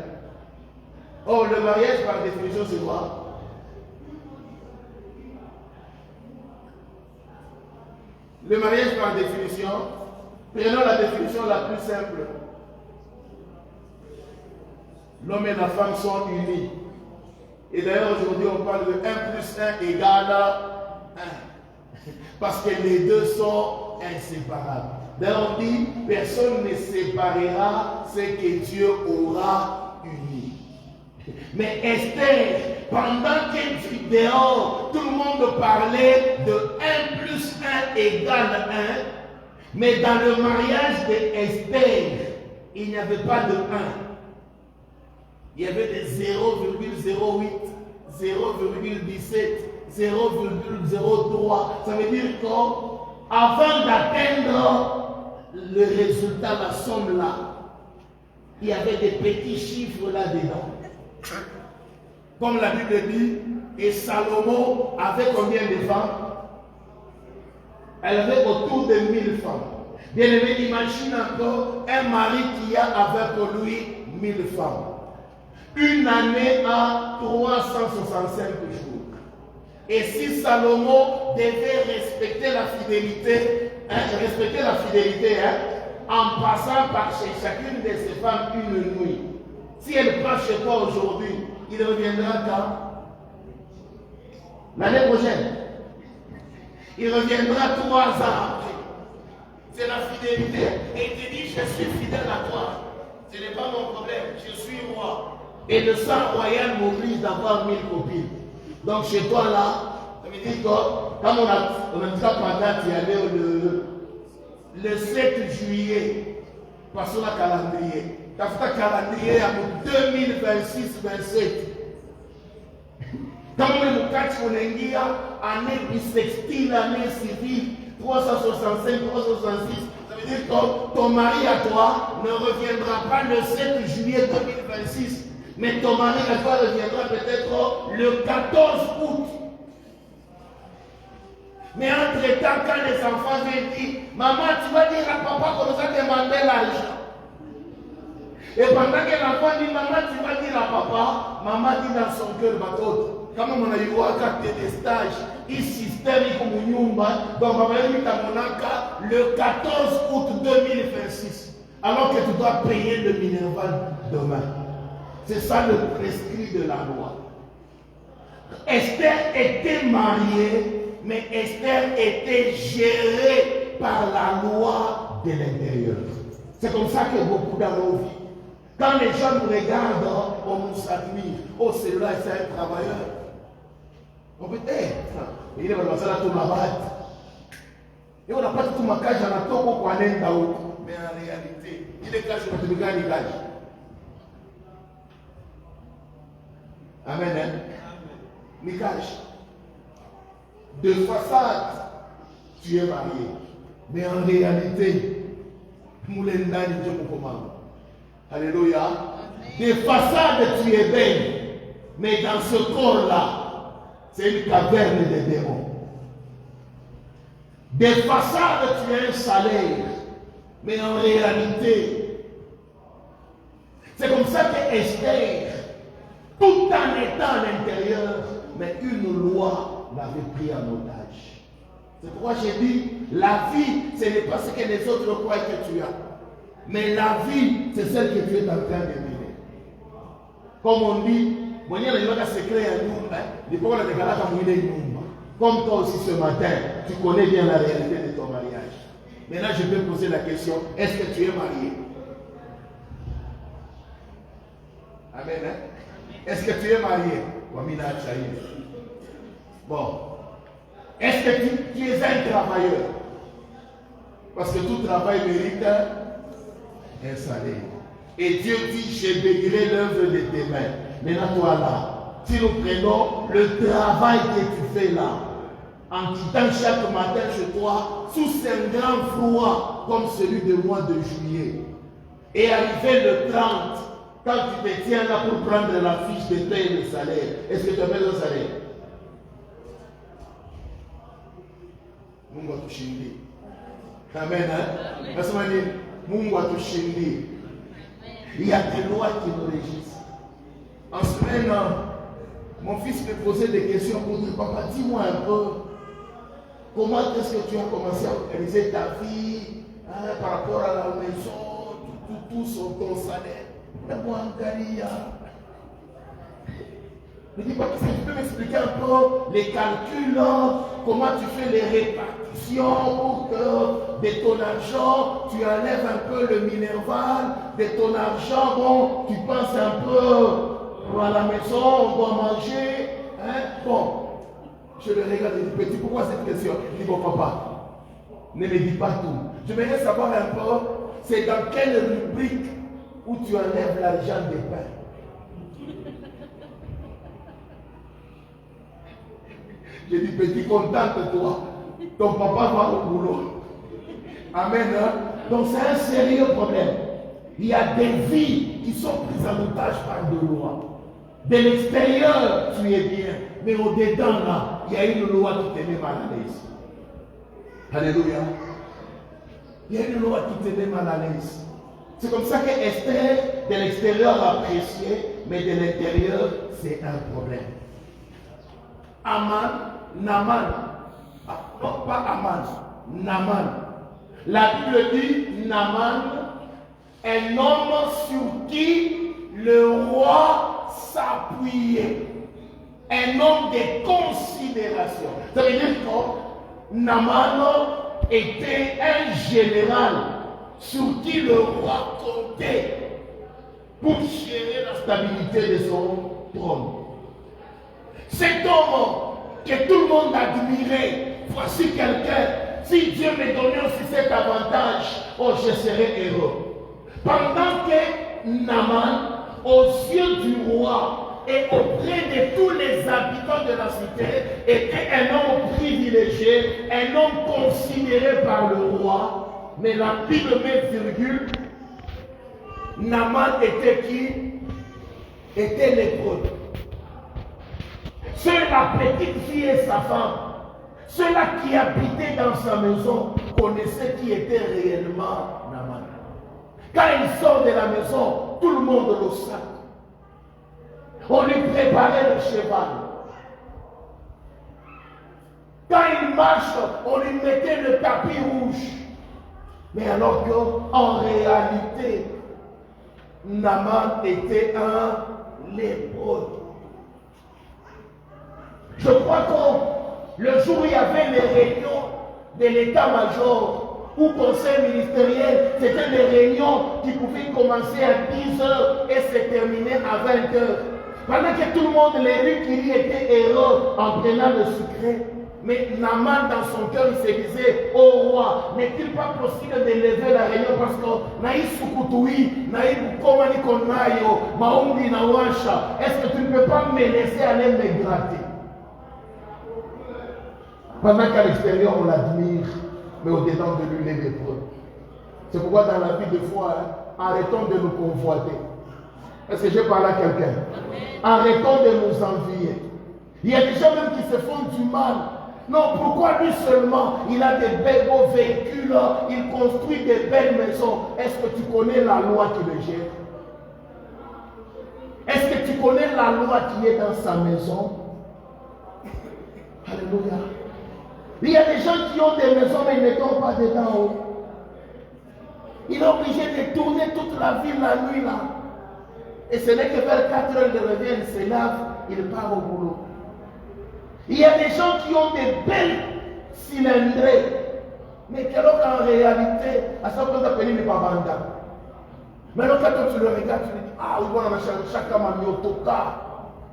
Oh, le mariage, par définition, c'est quoi? Le mariage, par définition, prenons la définition la plus simple. L'homme et la femme sont unis. Et d'ailleurs, aujourd'hui, on parle de 1 plus 1 égale 1. Parce que les deux sont inséparables. D'ailleurs, on dit, personne ne séparera ce que Dieu aura uni. Mais Esther, pendant qu'elle dit dehors, tout le monde parlait de 1 plus 1 égale 1. Mais dans le mariage d'Esther, il n'y avait pas de 1. Il y avait des 0,08, 0,17. 0,03. Ça veut dire qu'avant d'atteindre le résultat, la somme là, il y avait des petits chiffres là-dedans. Comme la Bible dit, et Salomon avait combien de femmes? Elle avait autour de 1000 femmes. Bien aimé, imagine encore un mari qui a avec lui 1000 femmes. Une année à 365 jours. Et si Salomon devait respecter la fidélité, en passant par chez chacune de ses femmes une nuit, si elle passe chez toi aujourd'hui, il reviendra quand? L'année prochaine. Il reviendra 3 ans après. C'est la fidélité. Et il te dit, je suis fidèle à toi. Ce n'est pas mon problème, je suis roi. Et le sang royal m'oblige d'avoir 1000 copines. Donc chez toi là, ça veut dire que comme on a dit pendant d'y aller le 7 juillet, passons la calendrier. Tu as fait un calendrier à 2026-27. Comme le 4 Onengia, année bissextile, année civile, 365, 366. Ça veut dire que ton mari à toi ne reviendra pas le 7 juillet 2026. Mais ton mari à toi reviendra peut-être le 14 août. Mais entre-temps, quand les enfants viennent dire, maman, tu vas dire à papa qu'on nous a demandé l'argent. Et pendant que l'enfant dit, maman, tu vas dire à papa, maman dit dans son cœur, bateau, comme on a eu à carte de stage, il système comme nyumba, donc on va dire à mon le 14 août 2026, alors que tu dois payer le minerval demain. C'est ça le prescrit de la loi. Esther était mariée, mais Esther était gérée par la loi de l'intérieur. C'est comme ça que beaucoup dans nos vies, quand les gens nous regardent, on nous admire. Oh, celui-là, c'est un travailleur. On peut être. Il est dans la tout là-bas. Et on n'a pas tout ma cage à la tombe pour aller dans l'autre. Mais en réalité, il est caché pour te gagner les gages. Amen. Hein? Les cages. De façade, tu es marié. Mais en réalité, Moulenda dit Dieu mon commande. Alléluia. De façade, tu es belle. Mais dans ce corps-là, c'est une caverne de démons. De façade, tu as un salaire. Mais en réalité, c'est comme ça que Esther, tout en étant à l'intérieur, mais une loi l'avait pris en otage. C'est pourquoi j'ai dit, la vie, ce n'est pas ce que les autres croient que tu as. Mais la vie, c'est celle que tu es en train de vivre. Comme on dit, comme toi aussi ce matin, tu connais bien la réalité de ton mariage. Maintenant, je vais poser la question, est-ce que tu es marié? Amen. Hein? Est-ce que tu es marié? Bon. Est-ce que tu es un travailleur? Parce que tout travail mérite un salaire. Et Dieu dit, je bénirai l'œuvre de tes mains. Maintenant, toi là, si nous prenons le travail que tu fais là, en quittant chaque matin chez toi, sous un grand froid comme celui du mois de juillet, et arrivé le 30, quand tu te tiens là pour prendre la fiche de paie et le salaire, est-ce que tu as besoin de salaire? Mungu atushindie. Amen. Nasema nini? Mungu atushindie. Il y a des lois qui nous régissent. En semaine, mon fils me posait des questions pour dire, papa, dis-moi un peu, comment est-ce que tu as commencé à organiser ta vie par rapport à la maison, tout sur ton salaire. D'abord, je dis, papa, est-ce que tu peux m'expliquer un peu les calculs, comment tu fais les répartitions pour que de ton argent, tu enlèves un peu le minerval, de ton argent, bon, tu penses un peu à la maison, on doit manger. Hein? Bon, je le regarde et dis, petit, pourquoi cette question? Je dis, bon, papa, ne me dis pas tout. Je voudrais savoir un peu, c'est dans quelle rubrique où tu enlèves l'argent des pains. Je dis, petit, contente-toi. Ton papa va au boulot. Amen. Hein? Donc c'est un sérieux problème. Il y a des vies qui sont prises en otage par de lois. De l'extérieur, tu es bien. Mais au-dedans, là, il y a une loi qui te met mal à l'aise. Alléluia. Il y a une loi qui te met mal à l'aise. C'est comme ça que Esther, de l'extérieur, appréciait, mais de l'intérieur, c'est un problème. Naman, pas Aman, Naman. La Bible dit Naman, un homme sur qui le roi s'appuyait. Un homme de considération. Ça veut dire que Naman était un général sur qui le roi comptait pour gérer la stabilité de son trône. Cet homme que tout le monde admirait, voici quelqu'un, si Dieu me donnait aussi cet avantage, oh, je serais heureux. Pendant que Naman, aux yeux du roi et auprès de tous les habitants de la cité, était un homme privilégié, un homme considéré par le roi, mais la Bible met virgule, Naman était qui? Était lépreux. Seule la petite fille et sa femme, ceux-là qui habitaient dans sa maison, connaissaient qui était réellement Naman. Quand il sort de la maison, tout le monde le sait. On lui préparait le cheval. Quand il marche, on lui mettait le tapis rouge. Mais alors qu'en réalité, Naman était un lépreux. Je crois que le jour où il y avait les réunions de l'état-major, ou conseil ministériel, c'était des réunions qui pouvaient commencer à 10 heures et se terminer à 20 heures. Pendant que tout le monde, les rues qui étaient héros en prenant le secret. Mais Naaman dans son cœur, il se disait, oh roi, n'est-il pas possible d'élever la réunion parce que naïs Soukoutoui, naïs Komani Konayo, Maoumdi Nawasha, est-ce que tu ne peux pas me laisser aller me gratter? Pendant qu'à l'extérieur on l'admire, mais au-dedans de lui il est lépreux. C'est pourquoi dans la vie de foi, arrêtons de nous convoiter. Est-ce que j'ai parlé à quelqu'un? Arrêtons de nous envier. Il y a des gens même qui se font du mal. Non, pourquoi lui seulement? Il a des belles beaux véhicules, il construit des belles maisons. Est-ce que tu connais la loi qui le gère? Est-ce que tu connais la loi qui est dans sa maison? Alléluia. Il y a des gens qui ont des maisons mais ils ne tombent pas dedans. Il est obligé de tourner toute la ville la nuit là. Et ce n'est que vers 4 heures de revient, il se lave, il part au boulot. Il y a des gens qui ont des belles cylindrées, mais que l'autre en réalité, à ce qu'on appelle les babanda. Mais là, quand tu le regardes, tu dis, ah, oui, on a chacun m'a mis au toka.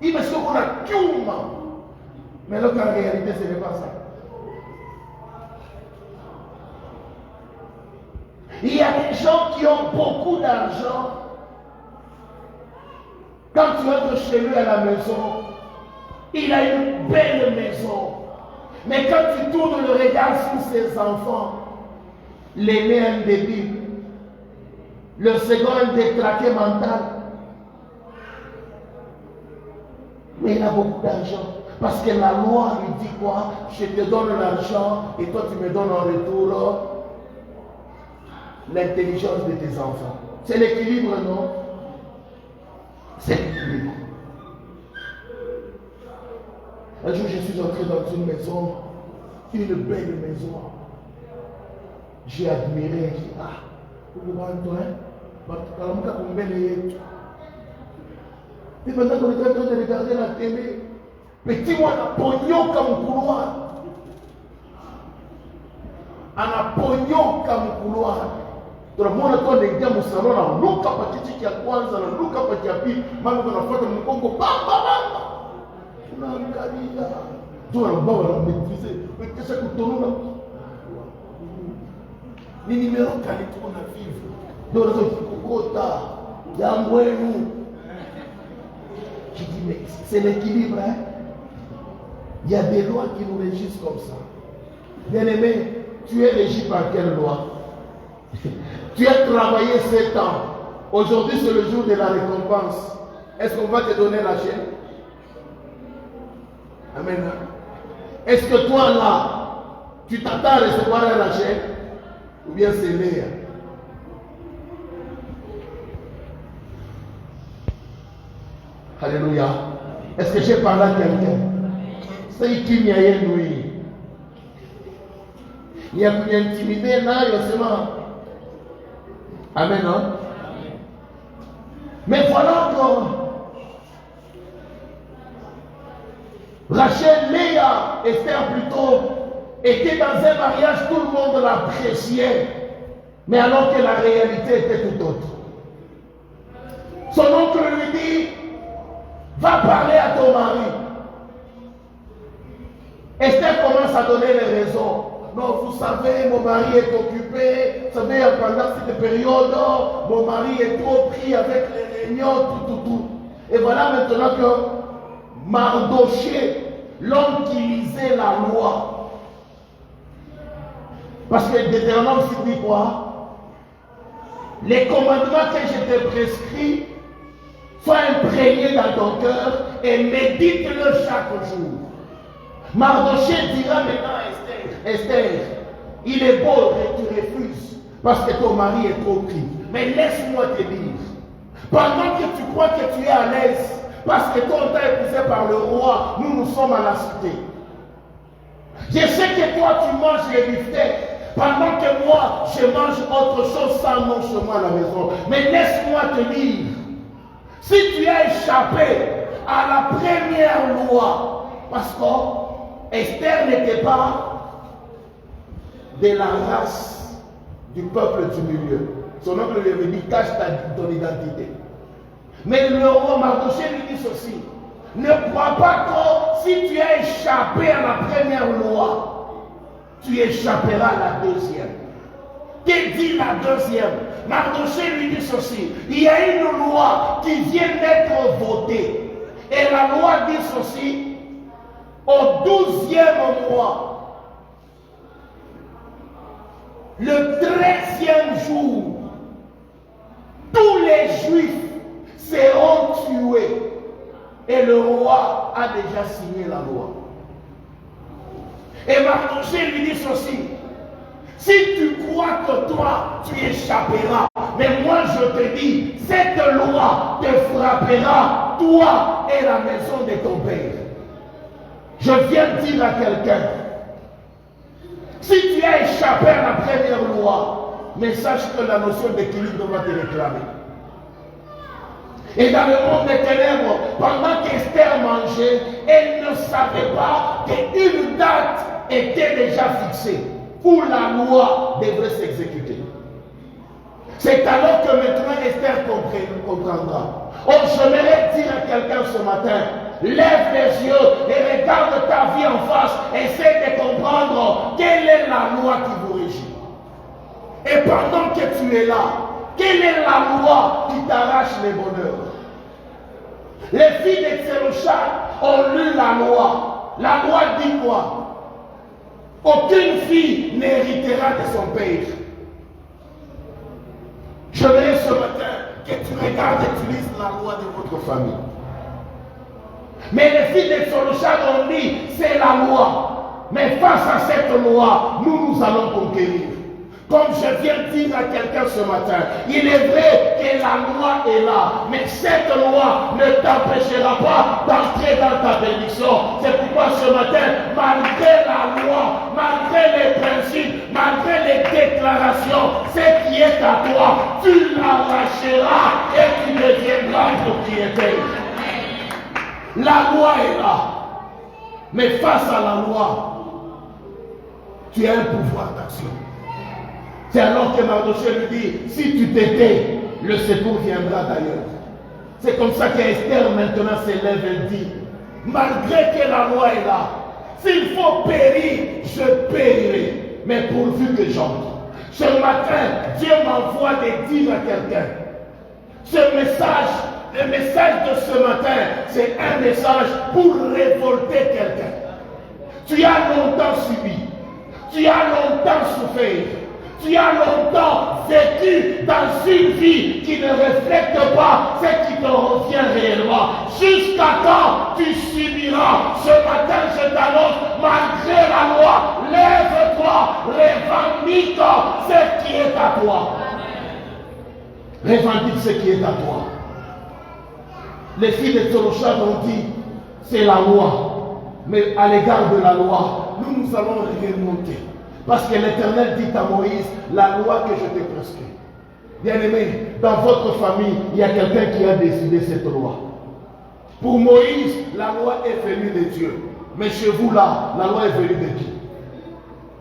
Il me semble qu'on a kiuma. Mais là, en réalité, ce n'est pas ça. Il y a des gens qui ont beaucoup d'argent. Quand tu entres chez lui à la maison, il a une belle maison. Mais quand tu tournes le regard sur ses enfants, l'aîné a un débile, le second un détraqué mental. Mais il a beaucoup d'argent. Parce que la loi lui dit quoi? Je te donne l'argent et toi tu me donnes en retour l'intelligence de tes enfants. C'est l'équilibre, non? C'est l'équilibre. Un jour, je suis entré dans une maison, une belle maison. J'ai admiré, j'ai dit, ah, vous voyez, et pendant qu'on était en train de regarder la télé, petit moi, on a pognon comme couloir. On a pognon comme couloir. Donc, moi, on a dit, mon salon, on a luka patiti qui a kwanza, on a luka patiapi, maman, on a fait un congo, bam. On a regardé, tout le monde a maîtrisé. Mais qu'est-ce que tu as? Les numéros qualité qu'on a vivre. Dans le Kukota, Yangwenu. Je dis, mais c'est l'équilibre, hein? Il y a des lois qui nous régissent comme ça. Bien aimé, tu es régi par quelle loi? Tu as travaillé 7 ans. Aujourd'hui, c'est le jour de la récompense. Est-ce qu'on va te donner la chaîne? Amen. Est-ce que toi là, tu t'attends à recevoir la chaîne? Ou bien c'est Léa? Alléluia. Est-ce que j'ai parlé à quelqu'un? C'est qui n'y a rien nuit. Il y a plus intimidé là, il y a seulement. Amen. Hein? Mais voilà encore. Rachel, Léa, Esther plutôt, étaient dans un mariage, tout le monde l'appréciait. Mais alors que la réalité était tout autre. Son oncle lui dit, va parler à ton mari. Esther commence à donner les raisons. Non, vous savez, mon mari est occupé. Vous savez, pendant cette période, mon mari est trop pris avec les réunions, tout. Et voilà maintenant que Mardoché, l'homme qui lisait la loi. Parce que Deutéronome dit quoi? Les commandements que je te prescris, soient imprégnés dans ton cœur et médite-le chaque jour. Mardoché dira maintenant à Esther, il est beau que tu refuses parce que ton mari est trop pris. Mais laisse-moi te dire, pendant que tu crois que tu es à l'aise, parce que toi on t'a épousé par le roi, nous sommes à la cité. Je sais que toi tu manges les biftecs, pendant que moi je mange autre chose sans nom chez moi à la maison. Mais laisse-moi te dire, si tu as échappé à la première loi, parce que Esther n'était pas de la race du peuple du milieu. Son oncle lui avait dit, cache ton identité. Mais le roi Mardochée lui dit ceci, ne crois pas que si tu as échappé à la première loi, tu échapperas à la deuxième. Qu'est-ce dit la deuxième? Mardochée lui dit ceci, il y a une loi qui vient d'être votée. Et la loi dit ceci, au 12e mois, le 13e jour, tous les Juifs seront tués. Et le roi a déjà signé la loi. Et Mardochée lui dit ceci, si tu crois que toi, tu échapperas, mais moi je te dis, cette loi te frappera, toi et la maison de ton père. Je viens dire à quelqu'un, si tu as échappé à la première loi, mais sache que la notion d'équilibre va te réclamer. Et dans le monde des ténèbres, pendant qu'Esther mangeait, elle ne savait pas qu'une date était déjà fixée où la loi devrait s'exécuter. C'est alors que maintenant Esther comprendra. Oh, j'aimerais dire à quelqu'un ce matin, lève les yeux et regarde ta vie en face, essaie de comprendre quelle est la loi qui vous régit. Et pendant que tu es là, quelle est la loi qui t'arrache les bonheurs? Les filles de Tseloshad ont lu la loi. La loi dit quoi? Aucune fille n'héritera de son père. Je voudrais ce matin que tu regardes et tu lises la loi de votre famille. Mais les filles de Tseloshad ont dit, c'est la loi. Mais face à cette loi, nous allons conquérir. Comme je viens de dire à quelqu'un ce matin, il est vrai que la loi est là, mais cette loi ne t'empêchera pas d'entrer dans ta bénédiction. C'est pourquoi ce matin, malgré la loi, malgré les principes, malgré les déclarations, ce qui est à toi, tu l'arracheras et tu deviendras propriétaire. La loi est là, mais face à la loi, tu as un pouvoir d'action. C'est alors que Mardochée lui dit, si tu t'étais, le secours viendra d'ailleurs. C'est comme ça qu'Esther maintenant s'élève et dit, malgré que la loi est là, s'il faut périr, je périrai, mais pourvu que j'entre. Ce matin, Dieu m'envoie de dire à quelqu'un, ce message, le message de ce matin, c'est un message pour révolter quelqu'un. Tu as longtemps subi, tu as longtemps souffert. Tu as longtemps vécu dans une vie qui ne reflète pas ce qui te revient réellement. Jusqu'à quand tu subiras? Ce matin, je t'annonce, malgré la loi, lève-toi, revendique ce qui est à toi. Revendique ce qui est à toi. Les filles de Tseloshad ont dit, c'est la loi. Mais à l'égard de la loi, nous allons remonter. Parce que l'Éternel dit à Moïse, la loi que je t'ai prescrite. Bien-aimé, dans votre famille, il y a quelqu'un qui a décidé cette loi. Pour Moïse, la loi est venue de Dieu. Mais chez vous là, la loi est venue de qui?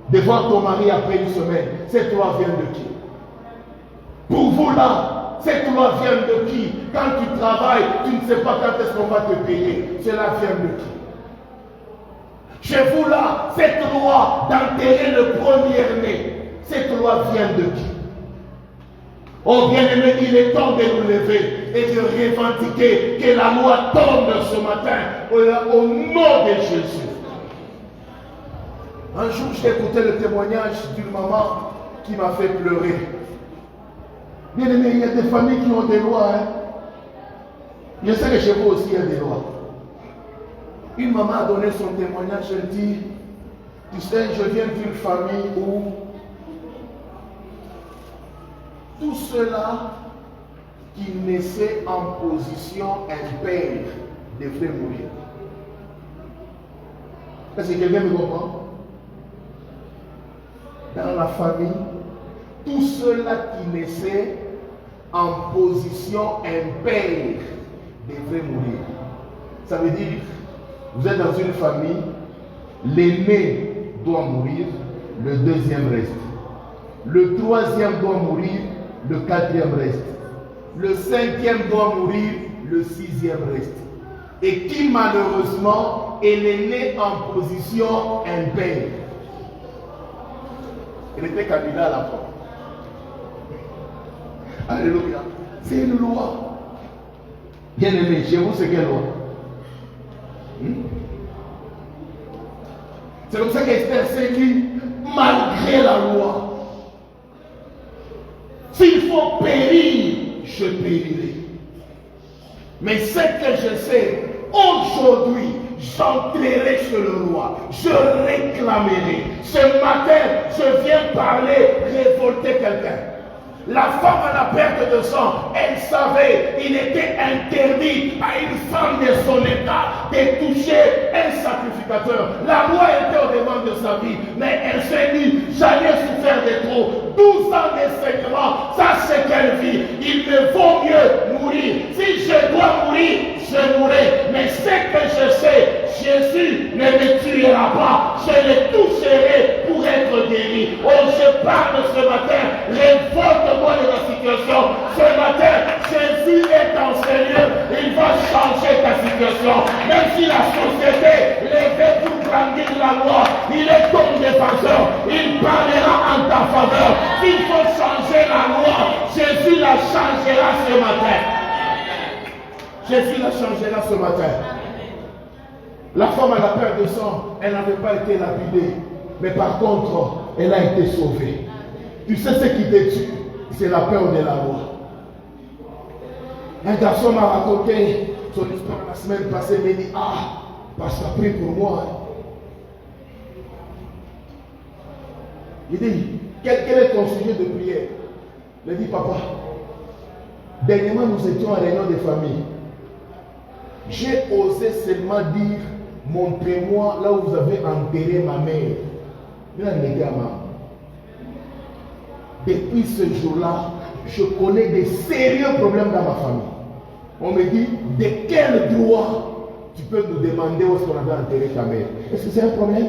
De voir ton mari après une semaine, cette loi vient de qui? Pour vous là, cette loi vient de qui? Quand tu travailles, tu ne sais pas quand est-ce qu'on va te payer. Cela vient de qui? Chez vous là, cette loi d'enterrer le premier-né, cette loi vient de qui? Oh bien-aimé, il est temps de nous lever et de revendiquer que la loi tombe ce matin au nom de Jésus. Un jour, j'ai écouté le témoignage d'une maman qui m'a fait pleurer. Bien-aimé, il y a des familles qui ont des lois. Hein? Je sais que chez vous aussi, il y a des lois. Une maman a donné son témoignage, elle dit, tu sais, je viens d'une famille où tous ceux-là qui naissaient en position impaire devraient mourir. Est-ce que quelqu'un me comprend? Dans la famille, tous ceux-là qui naissaient en position impaire devraient mourir. Ça veut dire, vous êtes dans une famille, l'aîné doit mourir, le deuxième reste. Le troisième doit mourir, le quatrième reste. Le cinquième doit mourir, le sixième reste. Et qui malheureusement est né en position impaire. Il était candidat à la fois. Alléluia. C'est une loi. Bien aimé, chez vous, c'est quelle loi? C'est comme ça qu'Esther s'est dit, malgré la loi, s'il faut périr, je périrai. Mais ce que je sais, aujourd'hui, j'entrerai chez le roi, je réclamerai. Ce matin, je viens parler, révolter quelqu'un. La femme à la perte de sang, elle savait, il était interdit à une femme de son état de toucher un sacrificateur. La loi était au devant de sa vie, mais elle s'est dit, j'allais souffrir de trop. 12 ans d'enseignement, ça c'est qu'elle vit. Il me vaut mieux mourir. Si je dois mourir, je mourrai. Mais ce que je sais, Jésus ne me tuera pas. Je le toucherai pour être guéri. Oh, je parle ce matin, révolte-moi de la situation. Ce matin, Jésus est enseignant. Il va changer ta situation. Même si la société l'est pour brandir la loi, il est ton défenseur. Il parlera en ta faveur. S'il faut changer la loi, Jésus la changera ce matin. Jésus la changera ce matin. La femme à la perte de sang, elle n'avait pas été lapidée. Mais par contre, elle a été sauvée. Tu sais ce qui te tue? C'est la peur de la loi. Un garçon m'a raconté son histoire la semaine passée. Il m'a dit, pasteur, prie pour moi. Il dit, quel est ton sujet de prière? Il dit, papa, dernièrement nous étions en réunion de famille. J'ai osé seulement dire, montrez-moi là où vous avez enterré ma mère. Il a négé à maman. Depuis ce jour-là, je connais des sérieux problèmes dans ma famille. On me dit, de quel droit tu peux nous demander où est-ce qu'on avait enterré ta mère? Est-ce que c'est un problème?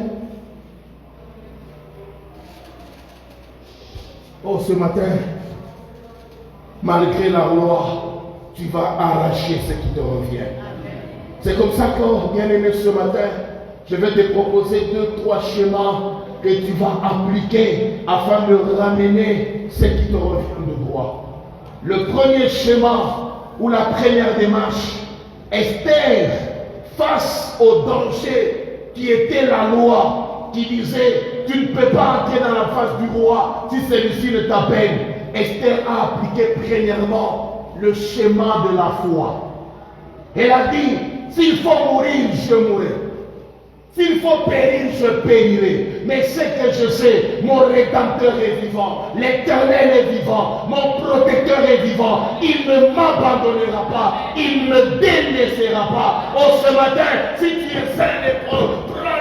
Oh, ce matin, malgré la loi, tu vas arracher ce qui te revient. C'est comme ça que, bien aimé, ce matin, je vais te proposer 2-3 schémas que tu vas appliquer afin de ramener ce qui te revient de droit. Le premier schéma ou la première démarche, Esther, face au danger qui était la loi, qui disait tu ne peux pas entrer dans la face du roi si celui-ci ne t'appelle. Esther a appliqué premièrement le schéma de la foi. Elle a dit, s'il faut mourir, je mourrai. S'il faut périr, je périrai. Mais ce que je sais, mon Rédempteur est vivant. L'Éternel est vivant. Mon protecteur est vivant. Il ne m'abandonnera pas. Il ne me délaissera pas. Oh, ce matin, si tu es saint et prends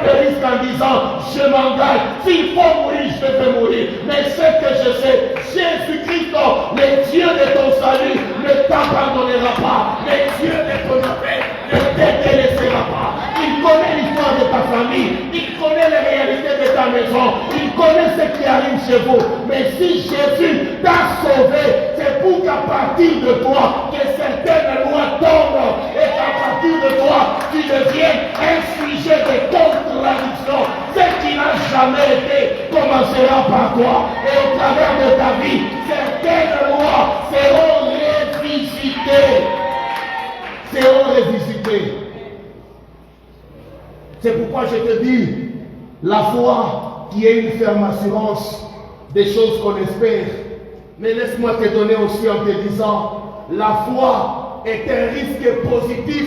le risque en disant, je m'engage. S'il faut mourir, je vais mourir. Mais ce que je sais, Jésus-Christ, le Dieu de ton salut, ne t'abandonnera pas. Le Dieu de ton appel ne te délaissera pas. Il connaît l'histoire de ta famille. Il connaît les réalités de ta maison. Il connaît ce qui arrive chez vous. Mais si Jésus t'a sauvé, c'est pour qu'à partir de toi, que certaines lois tombent et qu'à partir de toi, tu deviennes un sujet de contradiction. Ce qui n'a jamais été commencera par toi. Et au travers de ta vie, certaines lois seront révisitées. Seront révisitées. C'est pourquoi je te dis, la foi qui est une ferme assurance des choses qu'on espère. Mais laisse-moi te donner aussi en te disant, la foi est un risque positif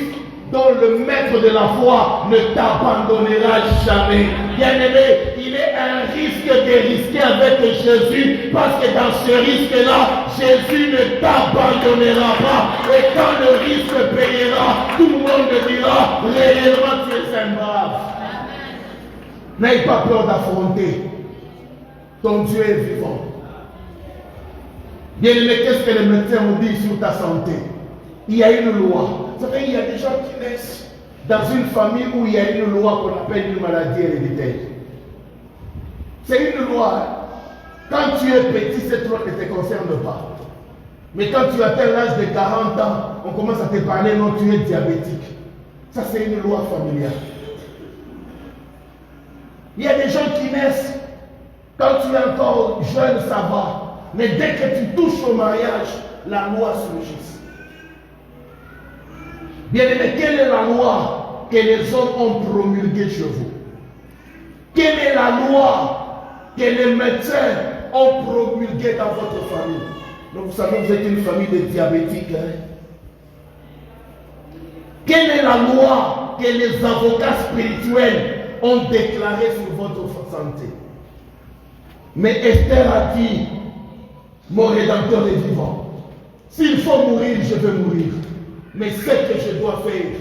dont le maître de la foi ne t'abandonnera jamais. Bien-aimé, il est un risque de risquer avec Jésus, parce que dans ce risque-là, Jésus ne t'abandonnera pas. Et quand le risque payera, tout le monde dira, réellement tu es un brave. N'aie pas peur d'affronter. Ton Dieu est vivant. Bien-aimé, qu'est-ce que les médecins ont dit sur ta santé? Il y a une loi. Vous savez, il y a des gens qui naissent dans une famille où il y a une loi qu'on appelle une maladie héréditaire. C'est une loi. Quand tu es petit, cette loi ne te concerne pas. Mais quand tu atteins l'âge de 40 ans, on commence à te parler, non, tu es diabétique. Ça, c'est une loi familiale. Il y a des gens qui naissent, quand tu es encore jeune, ça va. Mais dès que tu touches au mariage, la loi surgit. Bien aimé, quelle est la loi que les hommes ont promulguée chez vous? Quelle est la loi que les médecins ont promulguée dans votre famille? Donc vous savez, vous êtes une famille de diabétiques. Hein? Quelle est la loi que les avocats spirituels ont déclarée sur votre santé? Mais Esther a dit, mon Rédempteur est vivant. S'il faut mourir, je vais mourir. Mais ce que je dois faire,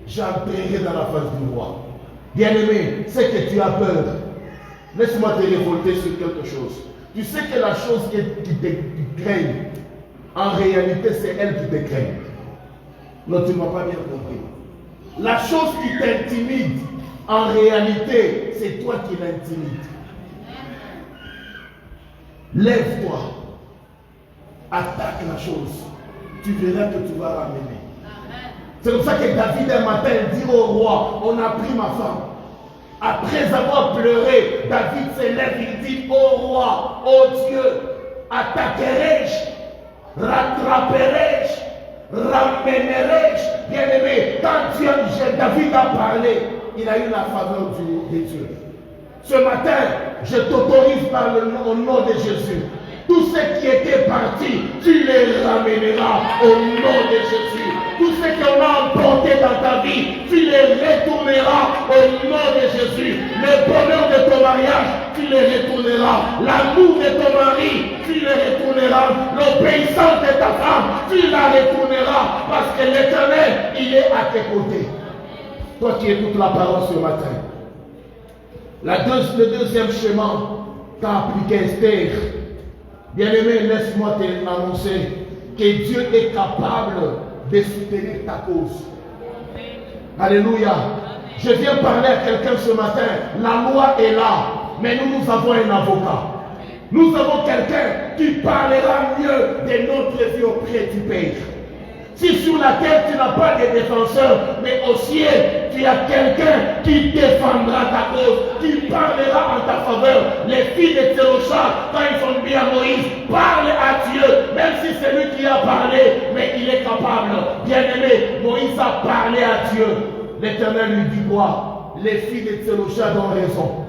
j'entrerai dans la face du roi. Bien-aimé, c'est que tu as peur. Laisse-moi te révolter sur quelque chose. Tu sais que la chose qui te craint, en réalité, c'est elle qui te craint. Non, tu ne m'as pas bien compris. La chose qui t'intimide, en réalité, c'est toi qui l'intimides. Lève-toi. Attaque la chose. Tu verras que tu vas ramener. C'est comme ça que David un matin dit au roi, on a pris ma femme. Après avoir pleuré, David se lève, il dit, ô roi, ô Dieu, attaquerai-je, rattraperai-je, ramènerai-je. Bien-aimé, quand David a parlé, il a eu la faveur de Dieu. Ce matin, je t'autorise au nom de Jésus. Tous ceux qui étaient partis, tu les ramèneras au nom de Jésus. Tous ceux qu'on a emportés dans ta vie, tu les retourneras au nom de Jésus. Le bonheur de ton mariage, tu les retourneras. L'amour de ton mari, tu les retourneras. L'obéissance de ta femme, tu la retourneras. Parce que l'Éternel, il est à tes côtés. Toi qui écoutes la parole ce matin. Le deuxième chemin qu'a appliqué Esther. Bien-aimé, laisse-moi t'annoncer que Dieu est capable de soutenir ta cause. Alléluia. Je viens parler à quelqu'un ce matin. La loi est là, mais nous avons un avocat. Nous avons quelqu'un qui parlera mieux de notre vie auprès du Père. Si sur la terre tu n'as pas de défenseur, mais au ciel tu as quelqu'un qui défendra ta cause, qui parlera en ta faveur. Les filles de Thérocha, quand ils ont dit à Moïse, parle à Dieu, même si c'est lui qui a parlé, mais il est capable. Bien-aimé, Moïse a parlé à Dieu. L'Éternel lui dit quoi? Les filles de Thérocha ont raison.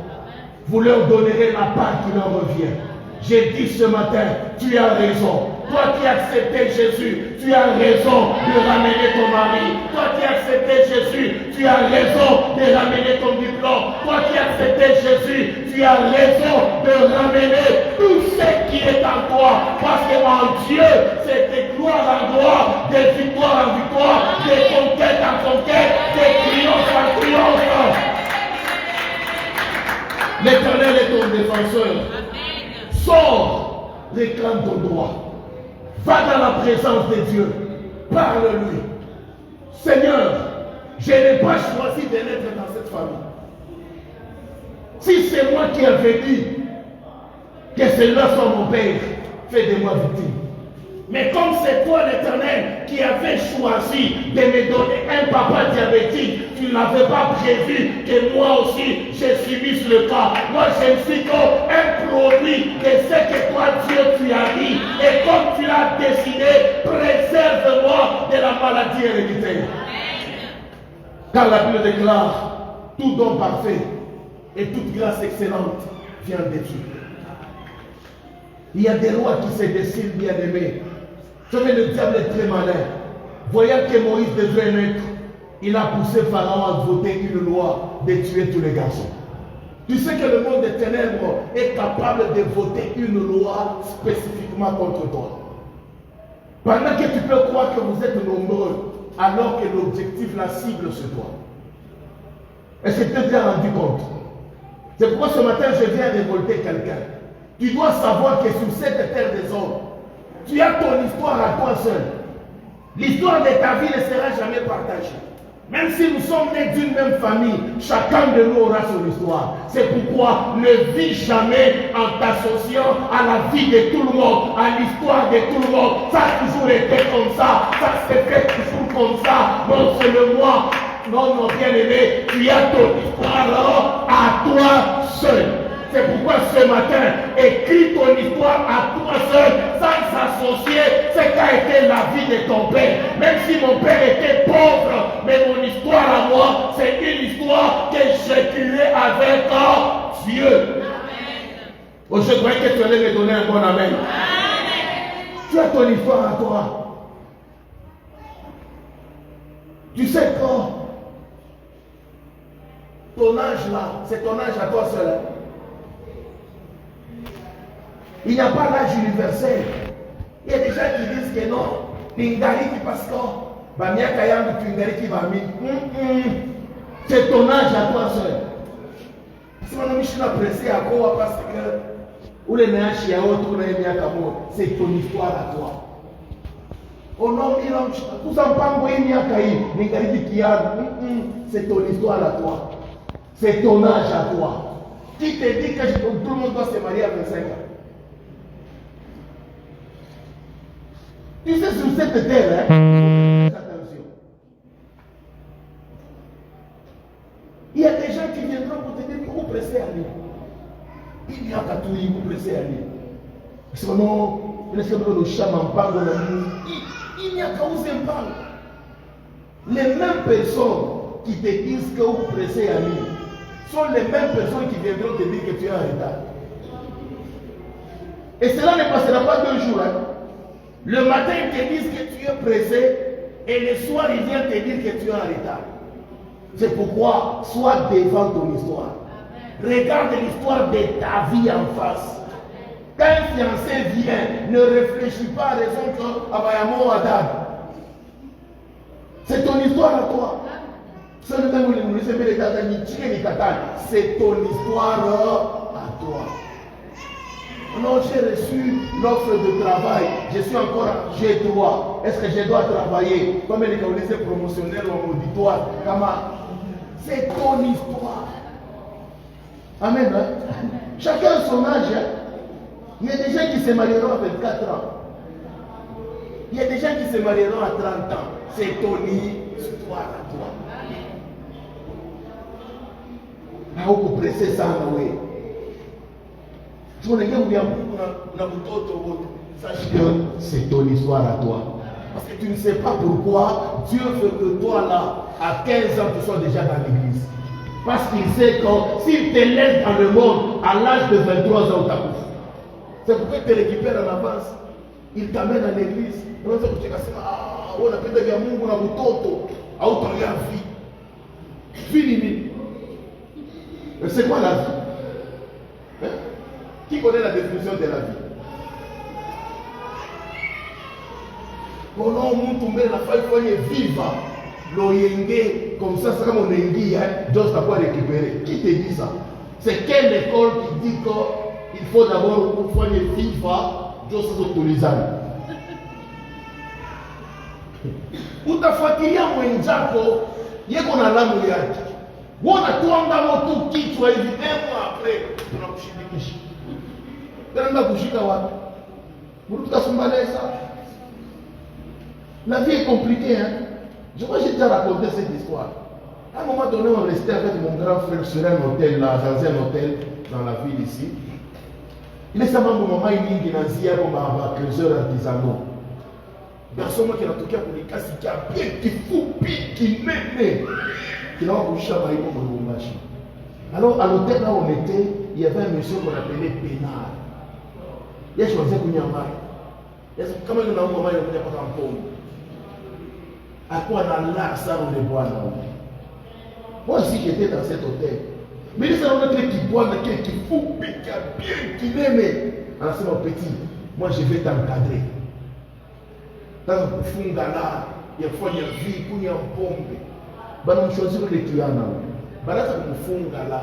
Vous leur donnerez la part qui leur revient. J'ai dit ce matin, tu as raison. Toi qui as accepté Jésus, tu as raison de ramener ton mari. Toi qui as accepté Jésus, tu as raison de ramener ton diplôme. Toi qui as accepté Jésus, tu as raison de ramener tout ce qui est en toi. Parce qu'en Dieu, c'est de gloire en gloire, de victoire en victoire, de conquête en conquête, de triomphe en triomphe. L'Éternel est ton défenseur. Sors, réclame ton droit. Va dans la présence de Dieu. Parle-lui. Seigneur, je n'ai pas choisi de naître dans cette famille. Si c'est moi qui avais dit que celui-là soit mon père, fais de moi victime. Mais comme c'est toi l'Éternel qui avais choisi de me donner un papa diabétique, tu n'avais pas prévu que moi aussi je subisse le cas. Moi je ne suis qu'un produit de ce que toi Dieu tu as dit. Et comme tu l'as décidé, préserve-moi de la maladie héréditaire. Car la Bible déclare, tout don parfait et toute grâce excellente vient de Dieu. Il y a des lois qui se dessinent, bien aimés. Je sais le diable est très malin. Voyant que Moïse devait naître, il a poussé Pharaon à voter une loi de tuer tous les garçons. Tu sais que le monde des ténèbres est capable de voter une loi spécifiquement contre toi. Pendant que tu peux croire que vous êtes nombreux, alors que l'objectif, la cible, c'est toi. Est-ce que tu t'es rendu compte? C'est pourquoi ce matin, je viens révolter quelqu'un. Tu dois savoir que sur cette terre des hommes, tu as ton histoire à toi seul. L'histoire de ta vie ne sera jamais partagée. Même si nous sommes nés d'une même famille, chacun de nous aura son histoire. C'est pourquoi ne vis jamais en t'associant à la vie de tout le monde, à l'histoire de tout le monde. Ça a toujours été comme ça, ça s'est fait toujours comme ça. Non, c'est le moi. Non, mon bien-aimé, tu as ton histoire à toi seul. C'est pourquoi ce matin, écris ton histoire à toi seul, sans s'associer ce qu'a été la vie de ton père. Même si mon père était pauvre, mais mon histoire à moi, c'est une histoire que j'écrirai avec Dieu. Oh, je croyais que tu allais me donner un bon amen. Tu as ton histoire à toi. Tu sais quoi? Ton âge là, c'est ton âge à toi seul. Il n'y a pas l'âge universel. Il y a des gens qui disent que non. Pingari qui passe quand Bamia Kayam Pingari qui va mis. C'est ton âge à toi seul. Si on a suis pressé à quoi parce que ou les nains à autour de c'est ton histoire à toi. Oh non, vous en parlez, c'est ton histoire à toi. C'est ton âge à toi. Qui te dit que tout le monde doit se marier à 25 ans? Tu sais, sur cette terre, attention. Il y a des gens qui viendront pour te dire que vous pressez à lui. Il n'y a qu'à tout, vous pressez à lui. Parce que non, il n'y a qu'à vous en parler. Les mêmes personnes qui te disent que vous pressez à lui sont les mêmes personnes qui viendront te dire que tu es en retard. Et cela ne passera pas 2 jours. Hein. Le matin, ils te disent que tu es pressé et le soir, ils viennent te dire que tu es en retard. C'est pourquoi, sois devant ton histoire. Regarde l'histoire de ta vie en face. Quand un fiancé vient, ne réfléchis pas à raison que Abayamo Adab. C'est ton histoire à toi. C'est ton histoire à toi. Non, j'ai reçu l'offre de travail. Je suis encore en G3. Est-ce que je dois travailler? Comme les lycées promotionnels ou en auditoire. C'est ton histoire. Amen. Hein? Chacun son âge. Il y a des gens qui se marieront à 24 ans. Il y a des gens qui se marieront à 30 ans. C'est ton histoire à toi. Sache que c'est ton histoire à toi. Parce que tu ne sais pas pourquoi Dieu veut que toi là, à 15 ans, tu sois déjà dans l'église. Parce qu'il sait que s'il te laisse dans le monde à l'âge de 23 ans, tu as coupé. C'est pourquoi il te récupère en avance. Il t'amène à l'église. On a peut-être bien Mungu na butoto. Autoria vie. Fini. C'est quoi la vie? Hein? Qui connaît la définition de la vie? Pendant mon tombé la faille viva. L'oyenge, comme ça, c'est comme on est dit, juste à quoi récupérer. Qui te dit ça? C'est quelle école qui dit qu'il faut d'abord pour faire viva, juste s'autoriser? Utafuatilia mwenzako yeko na lamu yake. Wona tuanga moto kichwa hivi demo après tunakushindikisha. Tenda kushika wapi? Mrutuka sumbalesa. La vie est compliquée, hein. Je crois que j'ai déjà raconté cette histoire. À un moment donné, on restait avec mon grand frère sur un hôtel, là, dans un hôtel dans la ville ici. Il est seulement mon maman, il a dit comme un creuseur artisanaux. Personne qui a tout cas pour les casser, qui a bien, qui fout, qui m'aimait, qui l'a embauché à Maïko pour le machine. Alors, à l'hôtel là où on était, il y avait un monsieur qu'on appelait Pénard. Il a choisi qu'on y a marre. Il a dit, comment on a un moment, il n'y a pas d'emploi. À quoi on a là, ça, on les boit là. Moi aussi, j'étais dans cet hôtel. Mais il y a un autre qui boit, qui fout, qui a bien, qui m'aimait. Alors, c'est mon petit, moi je vais t'encadrer. Dans le fond, là, il y a une vie, il y a une bombe. On choisit les clients. Dans le fond, là,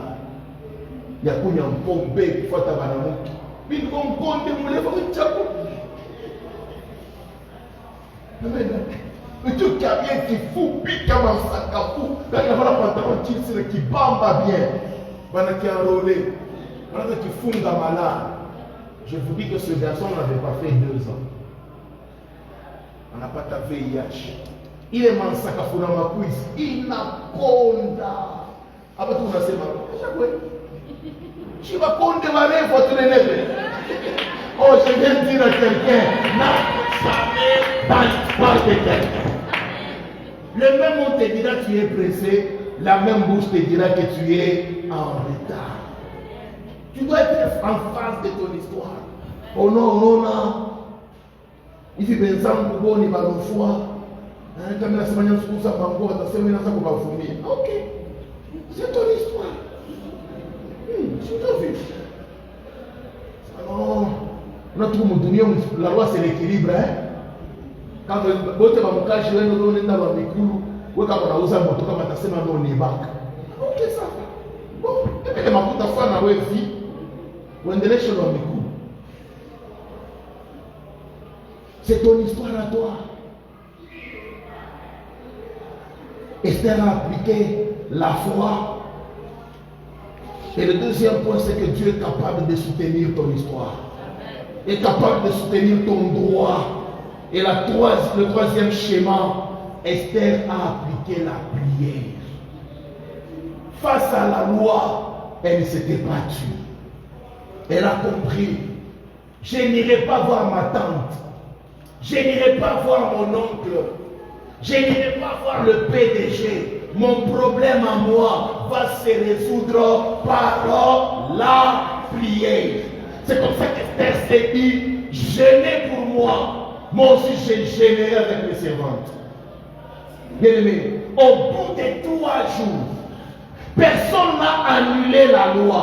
il y a une bombe, il faut avoir un mot. Mais il faut qu'on compte, il faut qu'on chapeau. Amen. Le truc qui a bien qui fout, pique comme un sac à fou. Quand il y a un pantalon qui bamba bien, qui est enrôlé, qui fout dans malade. Je vous dis que ce garçon n'avait pas fait 2 ans. On n'a pas ta VIH. Il est mansaka funa ma cuisse. Il n'a conda. Après tout ça, c'est mal. Je vais compter ma rêve pour te l'élever. Oh, je viens de dire à quelqu'un, n'a jamais pas de quelqu'un. Le même mot te dira que tu es pressé, la même bouche te dira que tu es en retard. Tu dois être en face de ton histoire. Oh non, non, non. Il fait bien ça, bon, il va le foie. Quand il a semaine de ça, ok. C'est ton histoire. C'est ta vie. Alors, notre monde, la loi c'est l'équilibre. Quand bote va mkashi wewe ndio unaenda wa mikulu wewe kama unauza moto kama atasema ndio ni baka. Okay sawa. Bon, epeke makuta fana wewe fi uendeleshe wa mikulu. C'est ton histoire à toi. Esther a appliqué la foi. Et le deuxième point, c'est que Dieu est capable de soutenir ton histoire. Il est capable de soutenir ton droit. Et le troisième schéma, Esther a appliqué la prière. Face à la loi, elle ne s'était pas tue. Elle a compris. Je n'irai pas voir ma tante. Je n'irai pas voir mon oncle. Je n'irai pas voir le PDG. Mon problème à moi va se résoudre par la prière. C'est comme ça qu'Esther s'est dit, jeûnez pour moi. Moi aussi j'ai gêné avec mes servantes. Bien aimé, au bout de 3 jours, personne n'a annulé la loi.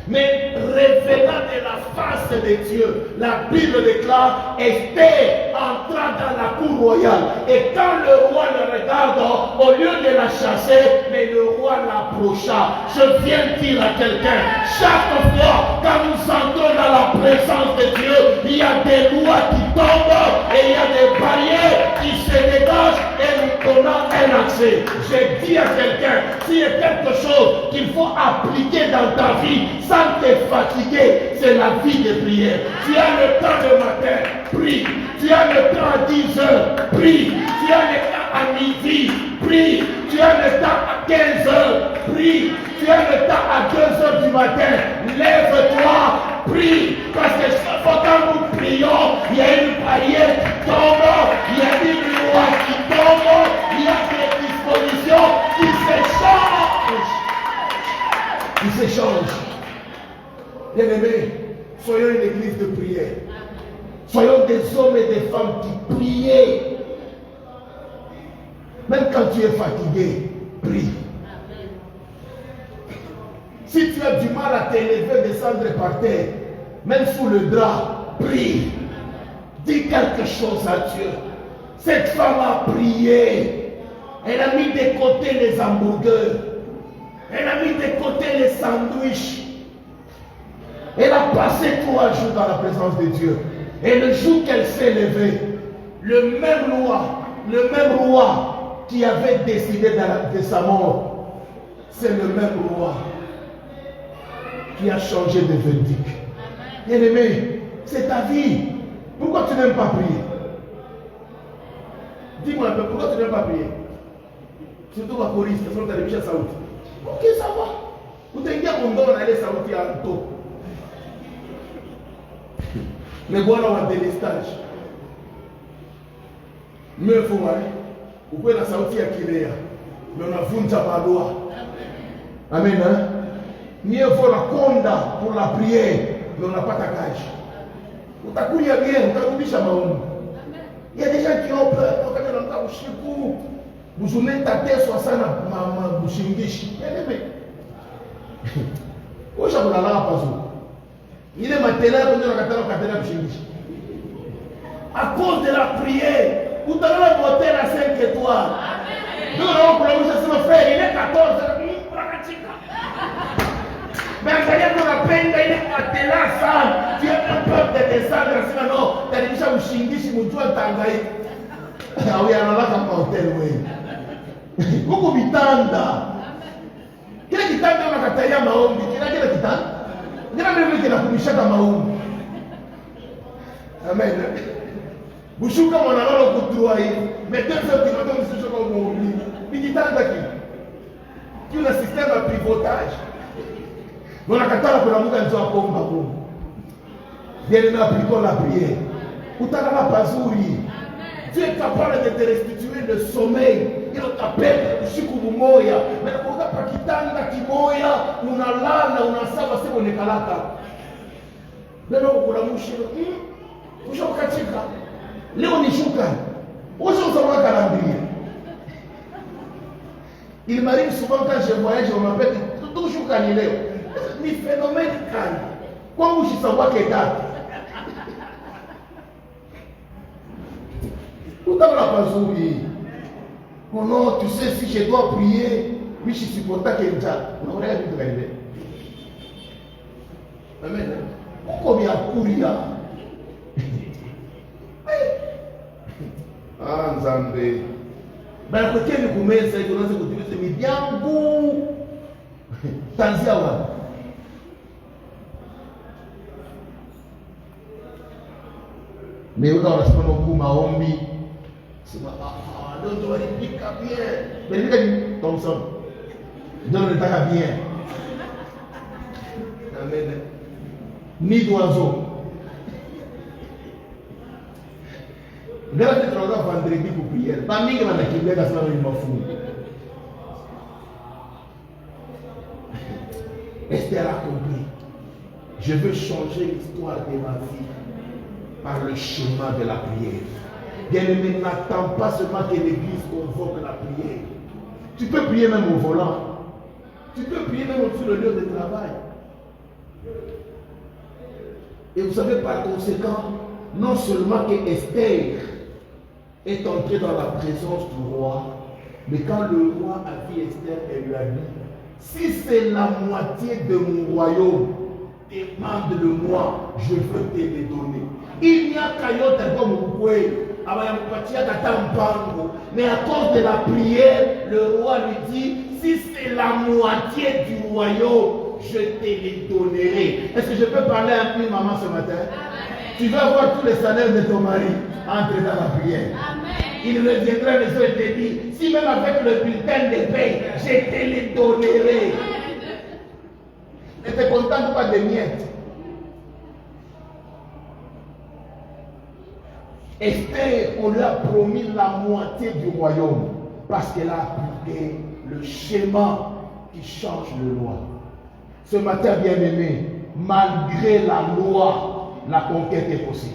Mais revenant de la face de Dieu, la Bible déclare, Esther entra dans la cour royale. Et quand le roi le regarde, au lieu de la chasser, mais le roi l'approcha. Je viens dire à quelqu'un, chaque fois quand nous entrons dans la présence de Dieu, il y a des lois qui tombent et il y a des barrières qui se dégagent et nous donnons un accès. Je dis à quelqu'un, s'il y a quelque chose qu'il faut appliquer dans ta vie, sans te fatiguer, c'est la vie de prière. Tu as le temps le matin, prie. Tu as le temps à 10 heures, prie. Tu as le temps à midi, prie. Tu as le temps à 15 heures, prie. Tu as le temps à 2 heures du matin, lève-toi, prie. Parce que chaque fois quand nous prions, il y a une barrière qui tombe, il y a une loi qui tombe, il y a des dispositions qui s'échangent. Qui s'échangent. Bien-aimés, soyons une église de prière. Soyons des hommes et des femmes qui prient. Même quand tu es fatigué, prie. Si tu as du mal à t'élever, descendre par terre, même sous le drap, prie. Dis quelque chose à Dieu. Cette femme a prié. Elle a mis de côté les hamburgers. Elle a mis de côté les sandwichs. Elle a passé 3 jours dans la présence de Dieu. Et le jour qu'elle s'est levée, le même roi qui avait décidé de sa mort, c'est le même roi qui a changé de verdict. Bien-aimé, c'est ta vie. Pourquoi tu n'aimes pas prier? Dis-moi un peu, pourquoi tu n'aimes pas prier? Surtout la police, parce qu'on t'a réussi à Saoudi. Ok, ça va. Vous t'inquiétez qu'on donne aller à Saoudi à Anto. Mais voilà un délestage. Mais il faut voir. Vous pouvez la Saoudi à Kilea. Mais on a vunja la loi. Amen. Hein? Mieux vaut la conda pour la prière. Mais on n'a pas ta cage. Vous t'accouillez bien, vous t'accouillez chamaoum. Il y a des gens qui ont peur. Quand on a un chipou, vous souvenez ta tête soit ça ma bouchingish. Où est-ce que vous allez pas jouer? Il est maintenant à cause de la prière, vous devez voter à 5 étoiles. Nous avons pour le frère, il est 14. Mais quand il y a la peine, il est à la salle. Tu as peur de descendre, sinon, tu as déjà un chingi si vous jouez en tangaï. Ah oui, alors là, comme hôtel, oui. Beaucoup vitanda. Kile kitanda unakatalia maombi, kile kitanda. Ndio mimi kinakumishaka maombi. Amen. Bushuka mwanalolo kutua hivi. Metesa kinato msishoka maombi. Ni kitanda kile. Kuna système de pivotage. Unakatala kulamuka ndio akomba Mungu. Bien nous appliquons la prière. Utalala pazuri. Tu es capable de te restituer le sommeil. Il t'appelle usiku mumoya. Mais kwa pakitanda kimoya unalala unasaba sema unekalaka. Leo kuna mshiro. Ushoka katika. Leo ni shuka. Ushoka calendrier. Il m'arrive souvent quand je voyage, on m'appelle toujours Canileo. Ni phénomène calme. Quand je sais que date. Tout dans la pazouille. Oh non, tu sais, si je dois prier, oui, je supporte que ça. On aurait dû arriver. Amen. Pourquoi il y a courir? Ah, Nzambe. Ben, côté de commerce, il doit se continuer, c'est bien goût. Tanzia wa. Mais on a pas beaucoup maombi. C'est pas donc on va dire bien. Mais il dit Thompson. Donc le taga bien. Amen. Ni d'oiseau. Là, tu trouves vendredi pour prier. Pas ni que la Bible est dans le fou. Esther a compris. Je veux changer l'histoire de ma vie par le chemin de la prière. Bien-aimé, n'attends pas seulement que l'église convoque la prière. Tu peux prier même au volant. Tu peux prier même sur le lieu de travail. Et vous savez par conséquent, non seulement que Esther est entrée dans la présence du roi, mais quand le roi a vu Esther, elle lui a dit, si c'est la moitié de mon royaume, demande-le-moi, je veux te les donner. Il n'y a qu'à y avoir comme vous pouvez. Mais à cause de la prière, le roi lui dit, si c'est la moitié du royaume, je te les donnerai. Est-ce que je peux parler un peu, maman, ce matin? Amen. Tu vas voir tous les salaires de ton mari entrer dans la prière. Amen. Il reviendra les yeux et te dit, si même avec le bulletin de paie, je te les donnerai. Ne te contente pas des miettes. Esther, on lui a promis la moitié du royaume parce qu'elle a appliqué le schéma qui change le loi. Ce matin, bien-aimé, malgré la loi, la conquête est possible.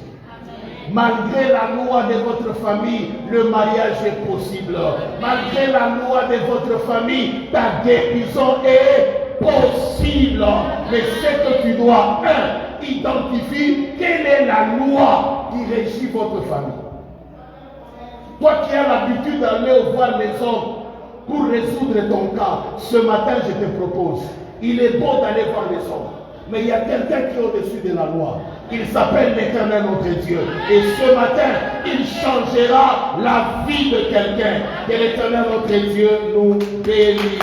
Malgré la loi de votre famille, le mariage est possible. Malgré la loi de votre famille, ta guérison est possible. Mais ce que tu dois, identifier quelle est la loi qui régit votre famille. Toi qui as l'habitude d'aller voir les hommes pour résoudre ton cas, ce matin je te propose, il est bon d'aller voir les hommes. Mais il y a quelqu'un qui est au-dessus de la loi. Il s'appelle l'Éternel notre Dieu. Et ce matin, il changera la vie de quelqu'un. Que l'Éternel notre Dieu nous bénisse.